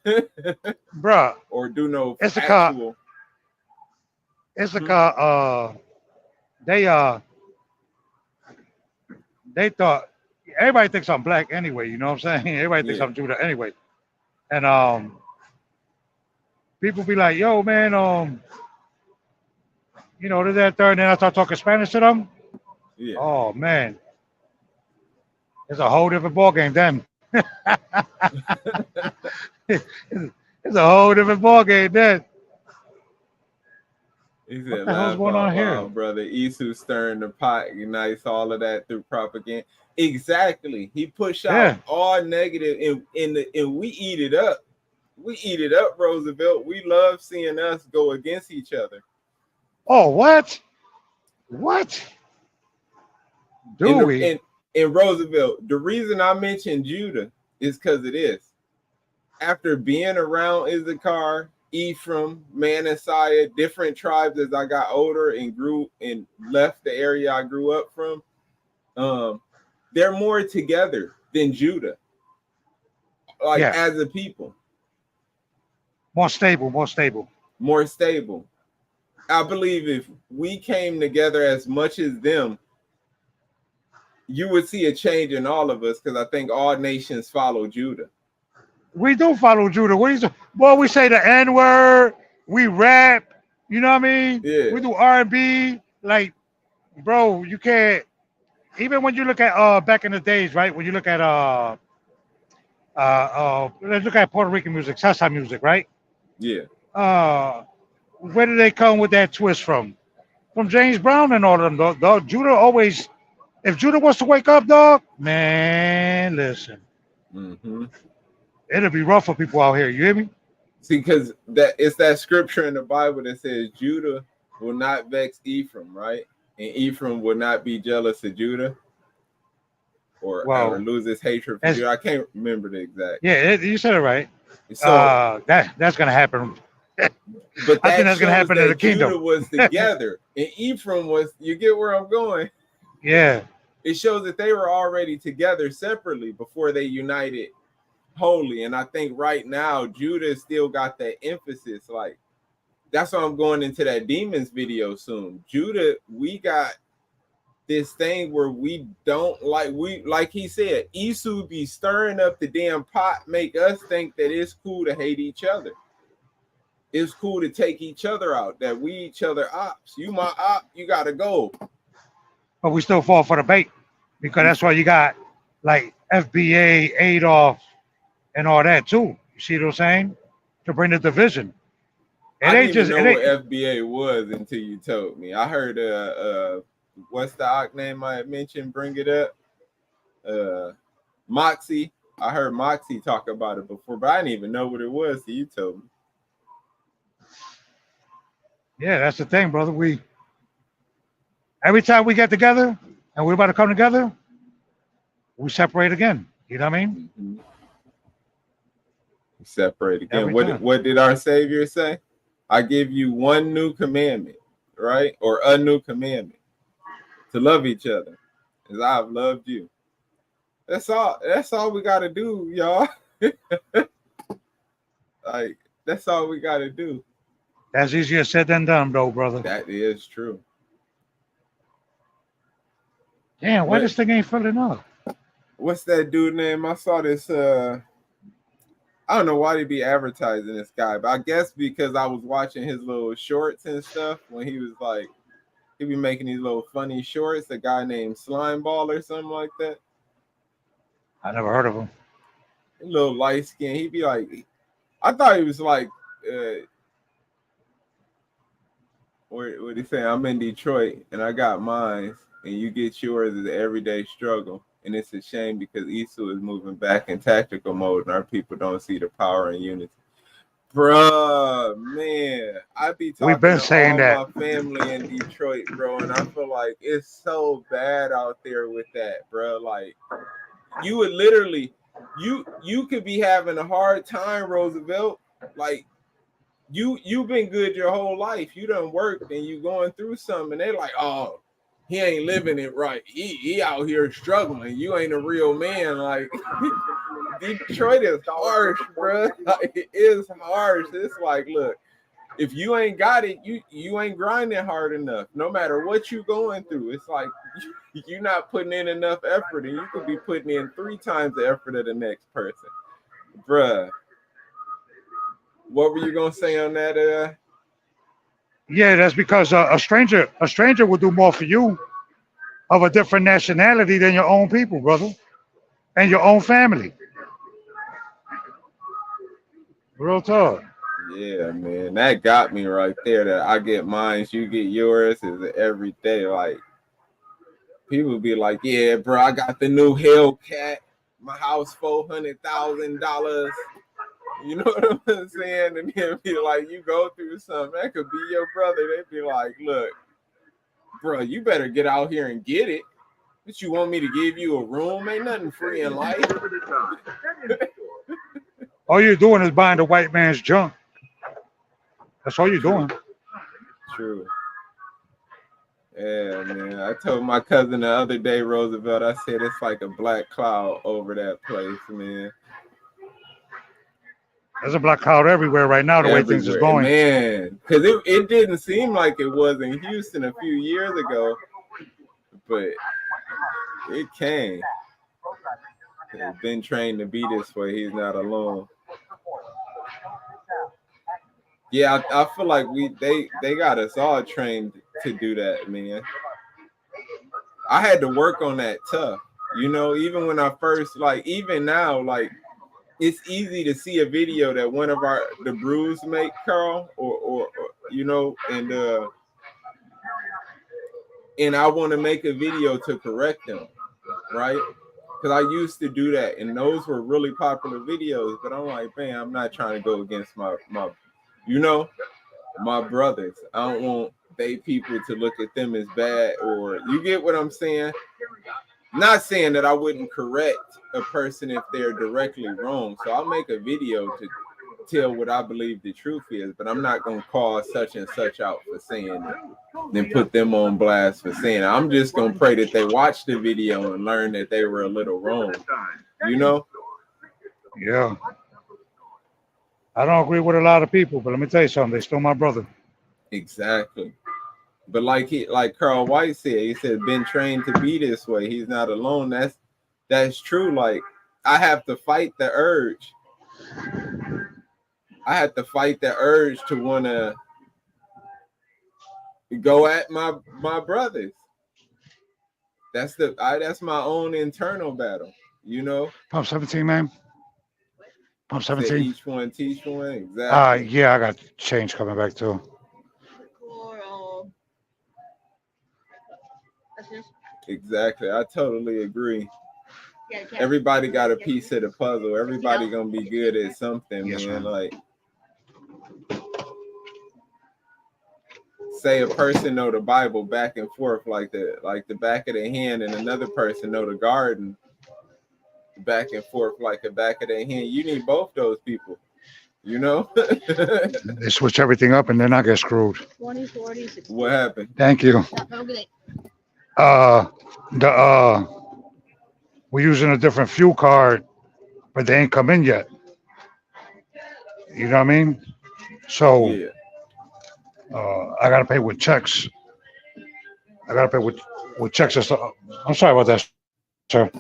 Bruh, Or do no Issachar, actual. Issachar, they they thought everybody thinks I'm black anyway, you know what I'm saying? Everybody thinks Yeah, I'm Judah anyway. And people be like, yo, man, this, that, third, and then I start talking Spanish to them. yeah, Oh man, it's a whole different ball game then. It's a whole different ball game then. he What said, the hell's laugh going out on here? loud, brother. Isu stirring the pot, unites all of that through propaganda. Exactly. He pushed out Yeah. all negative, and we eat it up. We eat it up, Roosevelt. We love seeing us go against each other. Oh, what? What? Do In the we? in Roosevelt, the reason I mentioned Judah is because it is. After being around Issachar, Ephraim, Manasseh, different tribes as I got older and grew and left the area I grew up from, they're more together than Judah, like Yeah. as a people, More stable, more stable. more stable. I believe if we came together as much as them, you would see a change in all of us because I think all nations follow Judah. We do follow Judah. What is boy, we say the N-word, we rap, you know what I mean? Yeah, We do R&B. Like, bro, you can't even when you look at back in the days, right? When you look at let's look at Puerto Rican music, salsa music, right? yeah, Uh where did they come with that twist from? From James Brown and all of them. Dog. Judah always, if Judah wants to wake up, dog, man, listen, mm-hmm. it'll be rough for people out here. You hear me? See, because that it's that scripture in the Bible that says Judah will not vex Ephraim, right? And Ephraim will not be jealous of Judah or lose his hatred for Judah. I can't remember the exact. Yeah, you said it right. So That's gonna happen. but I think that that's gonna shows happen in the that Judah kingdom. was together and Ephraim was. You get where I'm going? Yeah. It shows that they were already together separately before they united wholly. And I think right now Judah still got that emphasis. Like that's why I'm going into that demons video soon. Judah, we got this thing where we don't like he said, Esau be stirring up the damn pot, make us think that it's cool to hate each other. It's cool to take each other out, that we each other ops. You my op, you gotta go. But we still fall for the bait because that's why you got like FBA, Adolf, and all that too. You see what I'm saying? To bring the division. I didn't even know what FBA was until you told me. I heard what's the oct name I had mentioned? Bring it up. Moxie. I heard Moxie talk about it before, but I didn't even know what it was till you told me. Yeah, that's the thing, brother. Every time we get together and we're about to come together, we separate again. You know what I mean? Mm-hmm. Separate again. What did our Savior say? I give you one new commandment, right? Or a new commandment, to love each other as I've loved you. That's all. That's all we got to do, y'all. Like that's all we got to do. That's easier said than done, though, brother. That is true. Damn, why this thing ain't filling up? What's that dude name? I saw this. I don't know why they be advertising this guy, but I guess because I was watching his little shorts and stuff when he was like, he be making these little funny shorts. A guy named Slimeball or something like that. I never heard of him. A little light skin. He'd be like, I thought he was like, what he say? I'm in Detroit and I got mine, and you get yours is an everyday struggle. And it's a shame because Esau is moving back in tactical mode and our people don't see the power and unity. Bruh, man, I be talking to all my family in Detroit, bro, and I feel like it's so bad out there with that, bro. Like, you would literally, you could be having a hard time, Roosevelt. Like, you've been good your whole life. You done worked and you going through something, and they're like, oh, he ain't living it right. He out here struggling. You ain't a real man. Like Detroit is harsh, bro. Like, it is harsh. It's like, look, if you ain't got it, you ain't grinding hard enough. No matter what you going through, it's like you're not putting in enough effort, and you could be putting in 3 times the effort of the next person, bruh. What were you gonna say on that? Yeah, that's because a stranger will do more for you of a different nationality than your own people, brother, and your own family. Real talk. Yeah, man, that got me right there. That I get mine, you get yours is every day. Like people be like, "Yeah, bro, I got the new Hellcat. My house $400,000." You know what I'm saying? And then be like, you go through something, that could be your brother. They'd be like, look, bro, you better get out here and get it. But you want me to give you a room? Ain't nothing free in life. All you're doing is buying the white man's junk. That's all you're doing. True. Yeah, man. I told my cousin the other day, Roosevelt, I said it's like a black cloud over that place, man. There's a black cloud everywhere right now, the way things is going. Man, because it didn't seem like it was in Houston a few years ago, but it came. He's been trained to be this way. He's not alone. Yeah, I feel like they got us all trained to do that, man. I had to work on that tough. You know, even when I first, like, even now, like, it's easy to see a video that one of the brews make, Carl, or you know, and I want to make a video to correct them, right? because I used to do that, and those were really popular videos. But I'm like, man, I'm not trying to go against my my brothers. I don't want they people to look at them as bad, or you get what I'm saying. Not saying that I wouldn't correct a person if they're directly wrong. So I'll make a video to tell what I believe the truth is, but I'm not gonna call such and such out for saying it and put them on blast for saying it. I'm just gonna pray that they watch the video and learn that they were a little wrong. You know? Yeah. I don't agree with a lot of people, but let me tell you something. They still my brother. Exactly. But like Carl White said, he said, been trained to be this way. He's not alone. That's true. Like, I have to fight the urge. I had to fight the urge to want to go at my brothers. That's my own internal battle, you know. Pump 17, man. Pump Say 17. each one teach one. Exactly. Yeah, I got change coming back too. Exactly. I totally agree. Everybody got a piece of the puzzle. Everybody gonna be good at something, Yes, man. ma'am. Like, say a person know the Bible back and forth like the back of their hand, and another person know the garden back and forth like the back of their hand. You need both those people, you know. They switch everything up and then I get screwed. 20, 40, 60. What happened? Thank you. We're using a different fuel card, but they ain't come in yet. You know what I mean? So Yeah. I gotta pay with checks. I gotta pay with checks and stuff. I'm sorry about that, sir.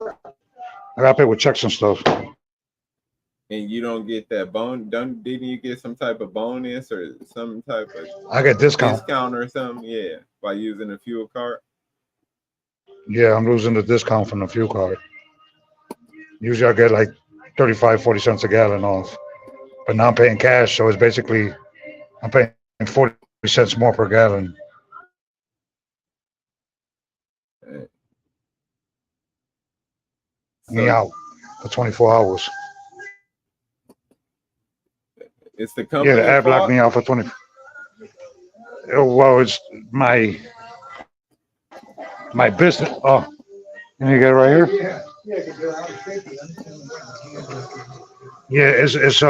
I gotta pay with checks and stuff. And you don't get that didn't you get some type of bonus or some type of I get discount or something? Yeah, by using a fuel card. Yeah, I'm losing the discount from the fuel card. Usually I get like 35, 40 cents a gallon off. But now I'm paying cash, so it's basically I'm paying 40 cents more per gallon. Me out for 24 hours. It's the company. Yeah, the ad blocked me out for 20. Well, it's my business. Oh, can you get it right here? Yeah, it's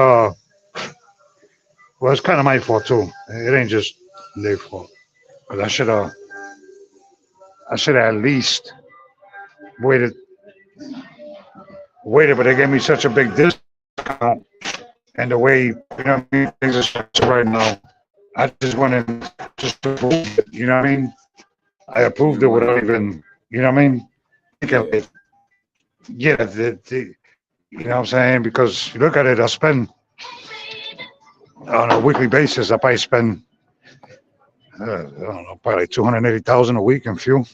well, it's kind of my fault too. It ain't just their fault. But I should have at least waited, but they gave me such a big discount, and the way, you know what I mean, things are structured right now, I just went and just approved it. You know what I mean? I approved it without even, you know what I mean? Yeah, you know what I'm saying? Because you look at it, I spend on a weekly basis. I probably spend, I don't know, probably like 280,000 a week in fuel.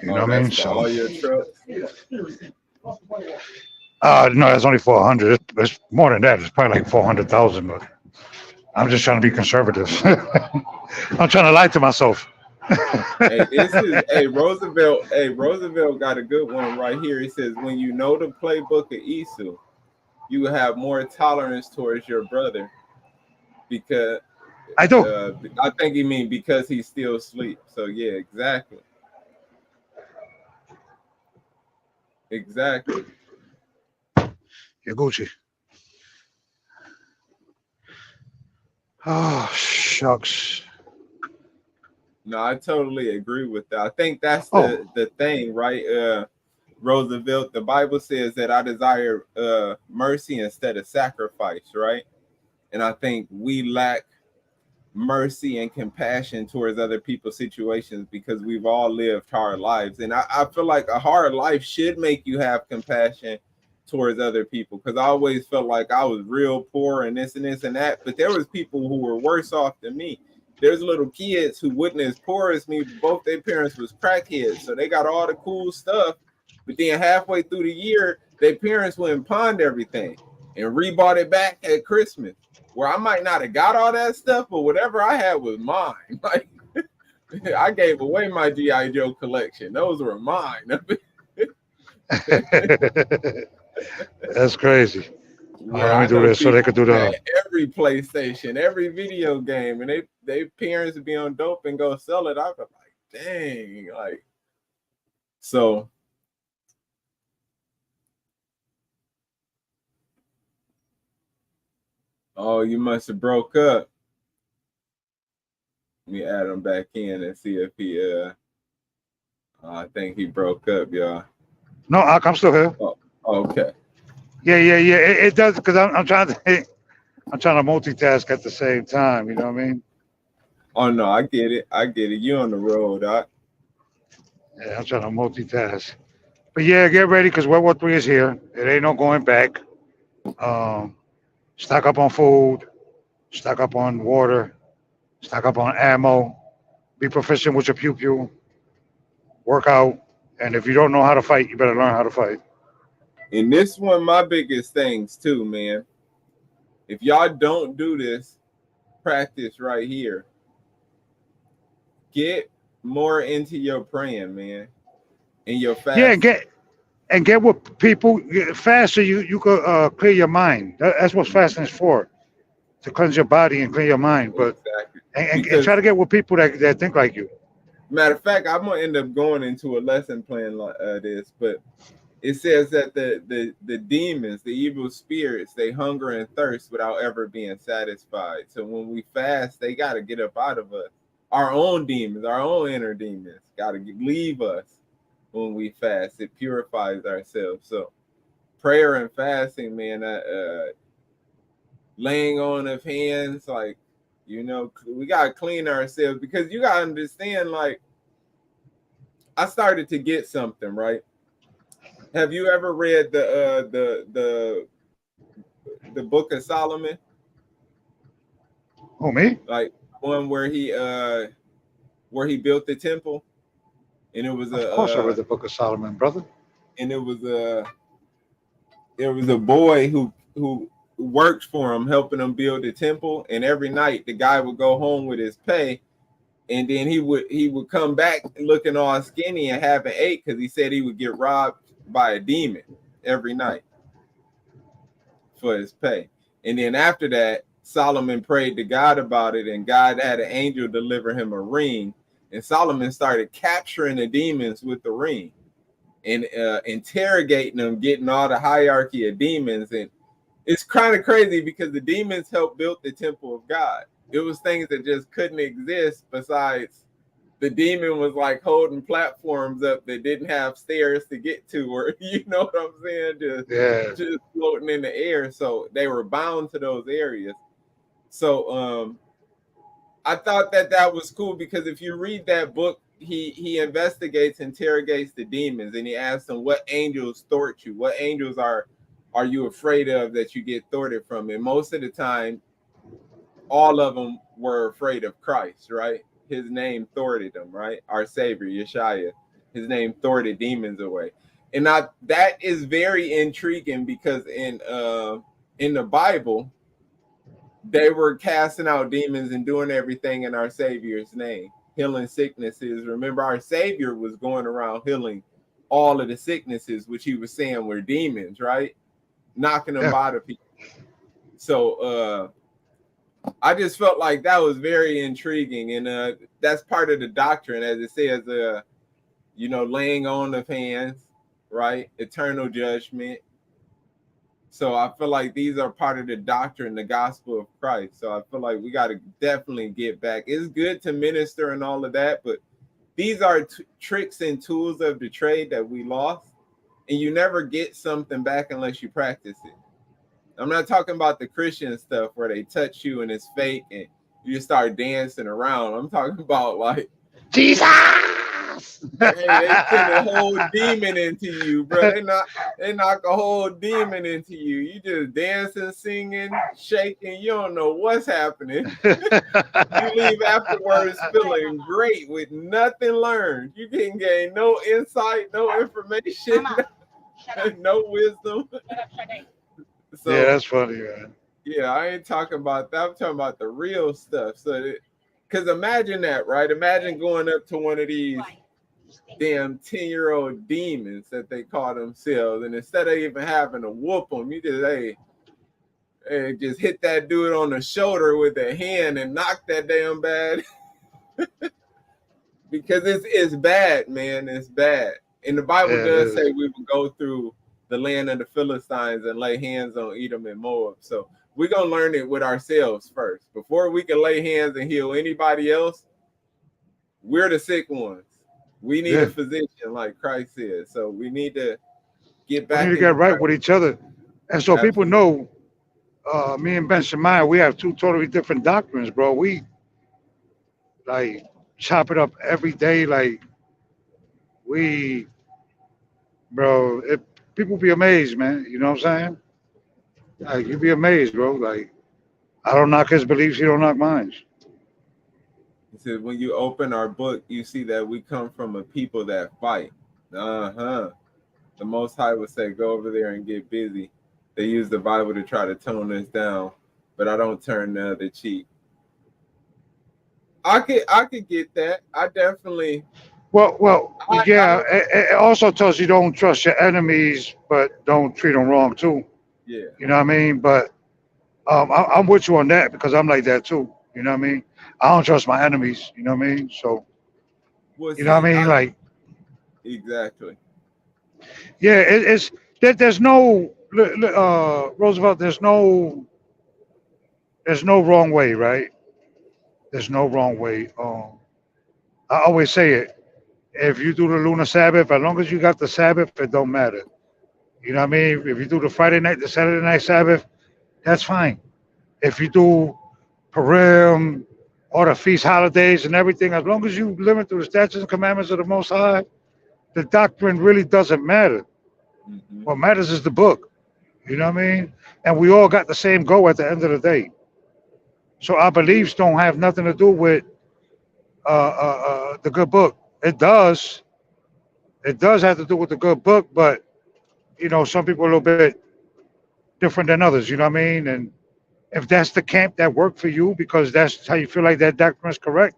You know what I mean? So all your trucks. No, that's only 400. It's more than that. It's probably like 400,000. But I'm just trying to be conservative. I'm trying to lie to myself. Roosevelt got a good one right here. He says, when you know the playbook of Esau, you will have more tolerance towards your brother, because I do. I think he mean because he still sleeps. So yeah, exactly. You're Gucci. Oh, shucks. No, I totally agree with that. I think that's the thing, right? Roosevelt, the Bible says that I desire mercy instead of sacrifice, right? And I think we lack mercy and compassion towards other people's situations because we've all lived hard lives. And I feel like a hard life should make you have compassion towards other people, because I always felt like I was real poor and this and this and that, but there was people who were worse off than me. There's little kids who wasn't as poor as me, but both their parents was crackheads, so they got all the cool stuff, but then halfway through the year their parents went and pawned everything and rebought it back at Christmas, where I might not have got all that stuff, but whatever I had was mine. Like, I gave away my G.I. Joe collection. Those were mine. That's crazy. All right, Bro, let me I do know this so they people could do who had the. every PlayStation, every video game, and they parents be on dope and go sell it. I was like, dang, like so. Oh, you must have broke up. Let me add him back in and see if he I think he broke up, y'all. No, I'm still here. Oh, okay. Yeah. It does because I'm trying to. I'm trying to multitask at the same time. You know what I mean? Oh no, I get it. I get it. You on the road, Yeah, I'm trying to multitask. But yeah, get ready because World War III is here. It ain't no going back. Um, stock up on food, stock up on water, stock up on ammo. Be proficient with your pew pew. Work out, and if you don't know how to fight, you better learn how to fight. And this one, my biggest things too, man. If y'all don't do this, practice right here. Get more into your praying, man, and your Yeah, fasting. and get with people faster. You could clear your mind. That's what fasting is for, to cleanse your body and clear your mind. But Exactly. and try Because to get with people that think like you. matter of fact, I'm gonna end up going into a lesson plan like this, but it says that the demons, the evil spirits, they hunger and thirst without ever being satisfied. So when we fast, they got to get up out of us. Our own demons, our own inner demons, got to leave us when we fast. It purifies ourselves. So prayer and fasting, man, laying on of hands, like we gotta clean ourselves because you gotta understand. Like I started to get something right. Have you ever read the Book of Solomon? Who, me? Like one where he built the temple, and it was Of course, I read a the Book of Solomon, brother. and it was a there was a boy who worked for him, helping him build the temple. And every night, the guy would go home with his pay, and then he would come back looking all skinny and haven't ate because he said he would get robbed by a demon every night for his pay. And then after that, Solomon prayed to God about it, and God had an angel deliver him a ring. And Solomon started capturing the demons with the ring and interrogating them, getting all the hierarchy of demons. And it's kind of crazy because the demons helped build the temple of God. It was things that just couldn't exist besides the demon was like holding platforms up that didn't have stairs to get to, or you know what I'm saying, Yeah. just floating in the air. So they were bound to those areas. So I thought that was cool because if you read that book, he investigates, interrogates the demons, and he asks them what angels thwart you, what angels are you afraid of that you get thwarted from. And most of the time, all of them were afraid of Christ, right? His name thwarted them, right? Our Savior, Yeshua, his name thwarted demons away. And that is very intriguing because in the Bible, they were casting out demons and doing everything in our Savior's name, healing sicknesses. Remember, our Savior was going around healing all of the sicknesses, which he was saying were demons, right? Knocking them Yeah. out of people. So I just felt like that was very intriguing, and that's part of the doctrine, as it says, laying on of hands, right? Eternal judgment. So I feel like these are part of the doctrine, the gospel of Christ. So I feel like we got to definitely get back. It's good to minister and all of that, but these are tricks and tools of the trade that we lost, and you never get something back unless you practice it. I'm not talking about the Christian stuff where they touch you and it's fake and you just start dancing around. I'm talking about like Jesus. hey, they send a whole demon into you, bro. They knock a whole demon into you. You just dancing, singing, shaking. You don't know what's happening. You leave afterwards feeling great with nothing learned. You can gain no insight, no information, Mama, shut up. no wisdom. Shut up, Shade. Yeah, So that's funny, man. yeah, I ain't talking about that. I'm talking about the real stuff. So, because imagine that, right? Imagine going up to one of these damn 10-year-old demons that they call themselves. And instead of even having to whoop them, you just, hey, just hit that dude on the shoulder with a hand and knock that damn bad. Because it's bad, man. It's bad. And the Bible Yeah, it does say is. we will go through the land of the Philistines and lay hands on Edom and Moab. So we're going to learn it with ourselves first. Before we can lay hands and heal anybody else, we're the sick ones. We need Yeah. a physician, like Christ said. So we need to get We need back to into get right Christ. with each other. And so people Absolutely. know, me and Ben Shemaiah, we have two totally different doctrines, bro. We like chop it up every day. Like we, bro, people be amazed, man. You know what I'm saying? Like you be amazed, bro. Like I don't knock his beliefs, he don't knock mine. He said, when you open our book, you see that we come from a people that fight. Uh-huh. The Most High would say, go over there and get busy. They use the Bible to try to tone us down, but I don't turn the other cheek. I could get that. I definitely. Well, I yeah. don't. It also tells you don't trust your enemies, but don't treat them wrong too. Yeah. You know what I mean? But I'm with you on that because I'm like that too. You know what I mean? I don't trust my enemies. You know what I mean? So Well, you know what see, I mean? Like exactly. yeah, it's there's no Roosevelt. There's no wrong way, right? There's no wrong way. I always say it. If you do the lunar Sabbath, as long as you got the Sabbath, it don't matter. You know what I mean? If you do the Friday night, the Saturday night Sabbath, that's fine. If you do Purim, all the feast holidays and everything, as long as you limit to the statutes and commandments of the Most High, the doctrine really doesn't matter. Mm-hmm. What matters is the book. You know what I mean? And we all got the same goal at the end of the day. So our beliefs don't have nothing to do with the good book. It does. It does have to do with the good book, but you know, some people are a little bit different than others. You know what I mean? And if that's the camp that worked for you because that's how you feel like that doctrine is correct,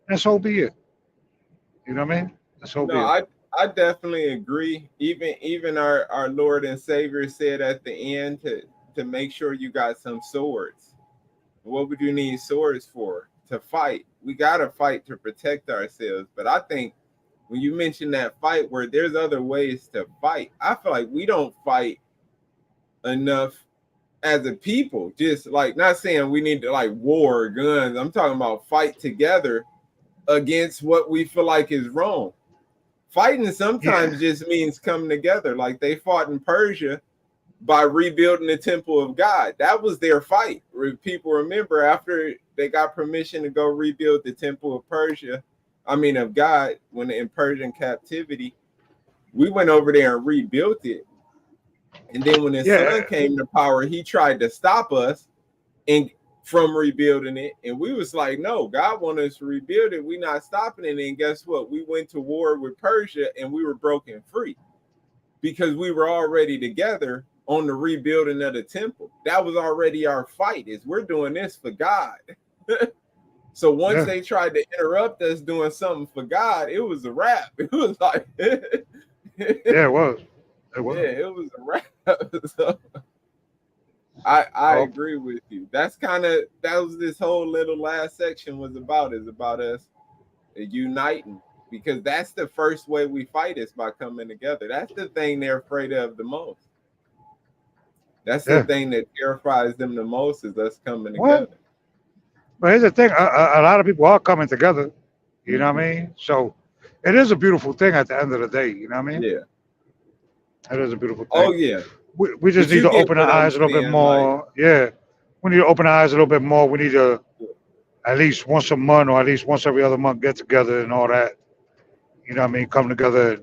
then so be it. You know what I mean? So No, be it. I definitely agree. Even our Lord and Savior said at the end to make sure you got some swords. What would you need swords for? To fight. We gotta fight to protect ourselves. But I think when you mention that fight where there's other ways to fight, I feel like we don't fight enough as a people. Just like not saying we need to like war or guns. I'm talking about fight together against what we feel like is wrong. Fighting Yeah. sometimes just means coming together. Like they fought in Persia by rebuilding the temple of God. That was their fight. People remember after they got permission to go rebuild the temple of Persia, of God, when in Persian captivity, we went over there and rebuilt it. And then when his son Yeah. came to power, he tried to stop us and from rebuilding it. And we was like, no, God wanted us to rebuild it. We're not stopping it. And guess what? We went to war with Persia and we were broken free because we were already together on the rebuilding of the temple. That was already our fight, is we're doing this for God. So once Yeah. they tried to interrupt us doing something for God, it was a wrap. It was like Yeah. It was. It yeah, was. it was a wrap. So I Oh, agree with you. That was this whole little last section was about, is about us uniting, because that's the first way we fight, is by coming together. That's the thing they're afraid of the most. That's the yeah. thing that terrifies them the most, is us coming Well, together. but here's the thing: a lot of people are coming together. You know what Mm-hmm. I mean? So it is a beautiful thing at the end of the day. You know what I mean? Yeah. It is a beautiful Oh thing. yeah. We just But need you to get open our what I'm eyes a little bit saying, like, more. Yeah. We need to open our eyes a little bit more. We need to at least once a month or at least once every other month get together and all that. You know what I mean? Come together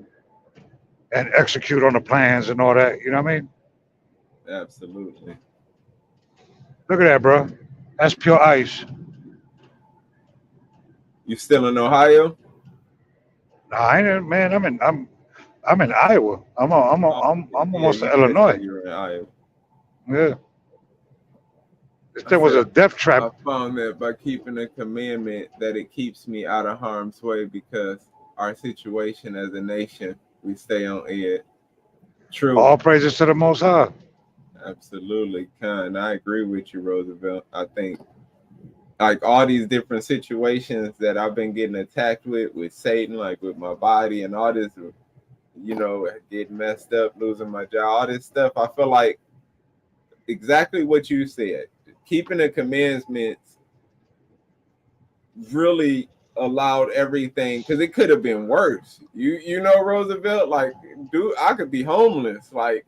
and execute on the plans and all that. You know what I mean? absolutely. Look at that, bro. That's pure ice. You still in Ohio? Nah, I ain't man. I'm in Iowa. Oh, I'm yeah, almost to you did say Illinois. you were in Iowa. Yeah. This I thing was said a death trap. I found that by keeping a commandment that it keeps me out of harm's way, because our situation as a nation. We stay on edge. True. All praises to the Most High. Absolutely, Con. I agree with you, Roosevelt. I think like all these different situations that I've been getting attacked with Satan, like with my body and all this, getting messed up, losing my job, all this stuff. I feel like exactly what you said. Keeping the commandments really allowed everything, because it could have been worse. You know, Roosevelt, like, dude, I could be homeless. Like,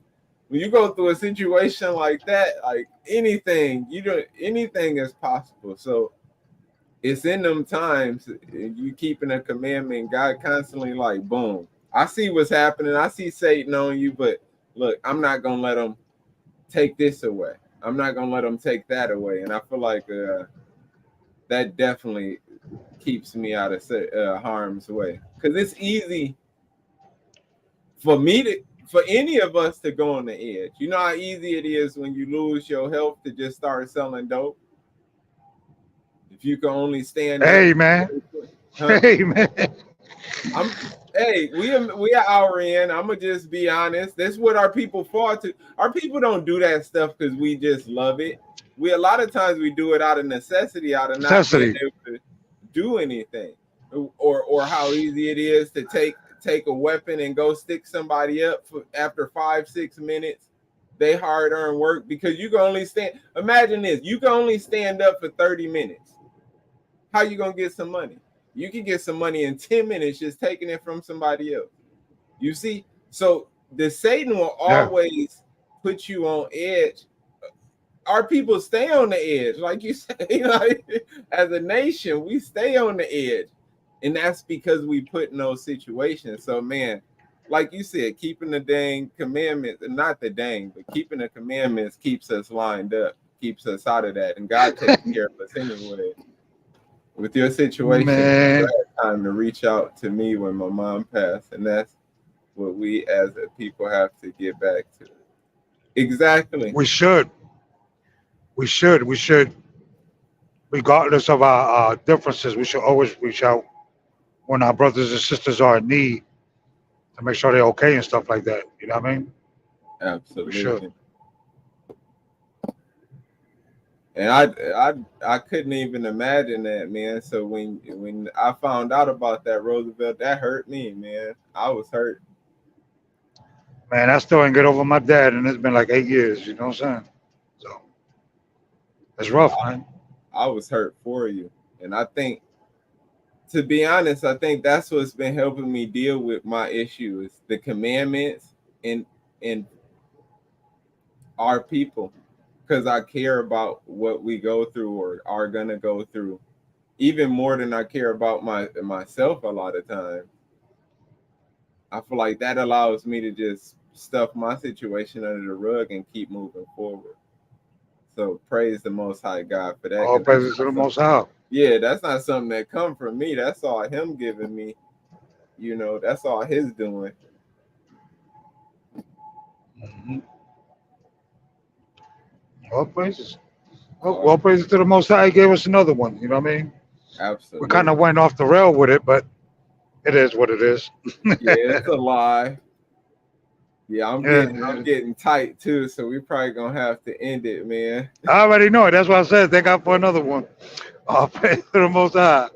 when you go through a situation like that, like anything is possible. So it's in them times you keeping a commandment, God constantly like, boom, I see what's happening, I see Satan on you, but look, I'm not gonna let him take this away, I'm not gonna let him take that away. And I feel like that definitely keeps me out of harm's way, because it's easy for any of us to go on the edge. You know how easy it is when you lose your health to just start selling dope. If you can only stand up. Hey, man. Huh? Hey, man. We are our end. I'm gonna just be honest. That's what our people fall to. Our people don't do that stuff because we just love it. A lot of times we do it out of necessity, out of not being able to do anything, or how easy it is to take a weapon and go stick somebody up after 5-6 minutes. They hard-earned work, because you can only stand. Imagine this: you can only stand up for 30 minutes. How you gonna get some money? You can get some money in 10 minutes just taking it from somebody else. You see? So the Satan will always put you on edge. Our people stay on the edge, like you say. As a nation, we stay on the edge, and that's because we put in those situations. So, man, like you said, keeping the dang commandments, not the dang, but keeping the commandments keeps us lined up, keeps us out of that, and God takes care of us anyway. With your situation, you had time to reach out to me when my mom passed, and that's what we as a people have to get back to. Exactly. We should. Regardless of our differences, we should always reach out when our brothers and sisters are in need to make sure they're okay and stuff like that. You know what I mean? Absolutely. We should. And I couldn't even imagine that, man. So when I found out about that, Roosevelt, that hurt me, man. I was hurt. Man, I still ain't get over my dad, and it's been like 8 years. You know what I'm saying? So it's rough, man. I was hurt for you, and I think, to be honest, I think that's what's been helping me deal with my issues, the commandments and our people, because I care about what we go through or are gonna go through, even more than I care about myself a lot of times. I feel like that allows me to just stuff my situation under the rug and keep moving forward. So praise the Most High God for that. All praises to the Most High. Yeah, that's not something that come from me. That's all Him giving me. That's all His doing. Mm-hmm. All praises. All praises to the Most High. He gave us another one. You know what I mean? Absolutely. We kind of went off the rail with it, but it is what it is. Yeah, it's a lie. Yeah, I'm getting tight too, so we probably gonna have to end it, man. I already know it. That's why I said thank God for another one. All praise to the Most High.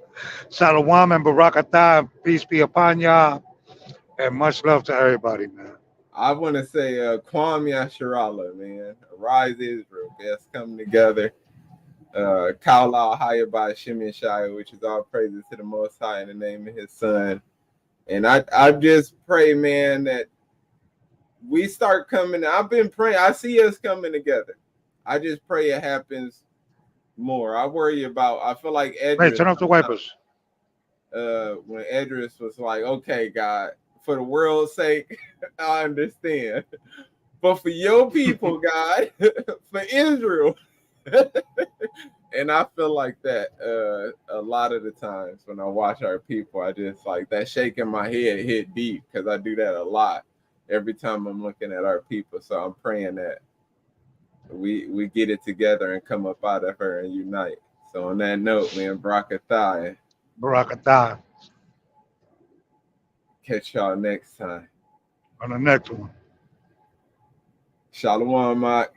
Shalom and Barakatah. Peace be upon y'all, and much love to everybody, man. I want to say, Kwam Yasharala, man. Arise Israel. Let's come together. Kaula Hayabah Shimon Shai, which is all praises to the Most High in the name of His Son. And I just pray, man, that we start coming. I've been praying. I see us coming together. I just pray it happens more. I feel like Edris. Hey, turn off the wipers. When Edris was like, okay, God, for the world's sake, I understand. But for your people, God, for Israel. And I feel like that a lot of the times when I watch our people, I just like that shaking my head hit deep, because I do that a lot every time I'm looking at our people. So I'm praying that we get it together and come up out of her and unite. So on that note, man, Barakatah. Barakatah. Catch y'all next time. On the next one. Shalom, Mark.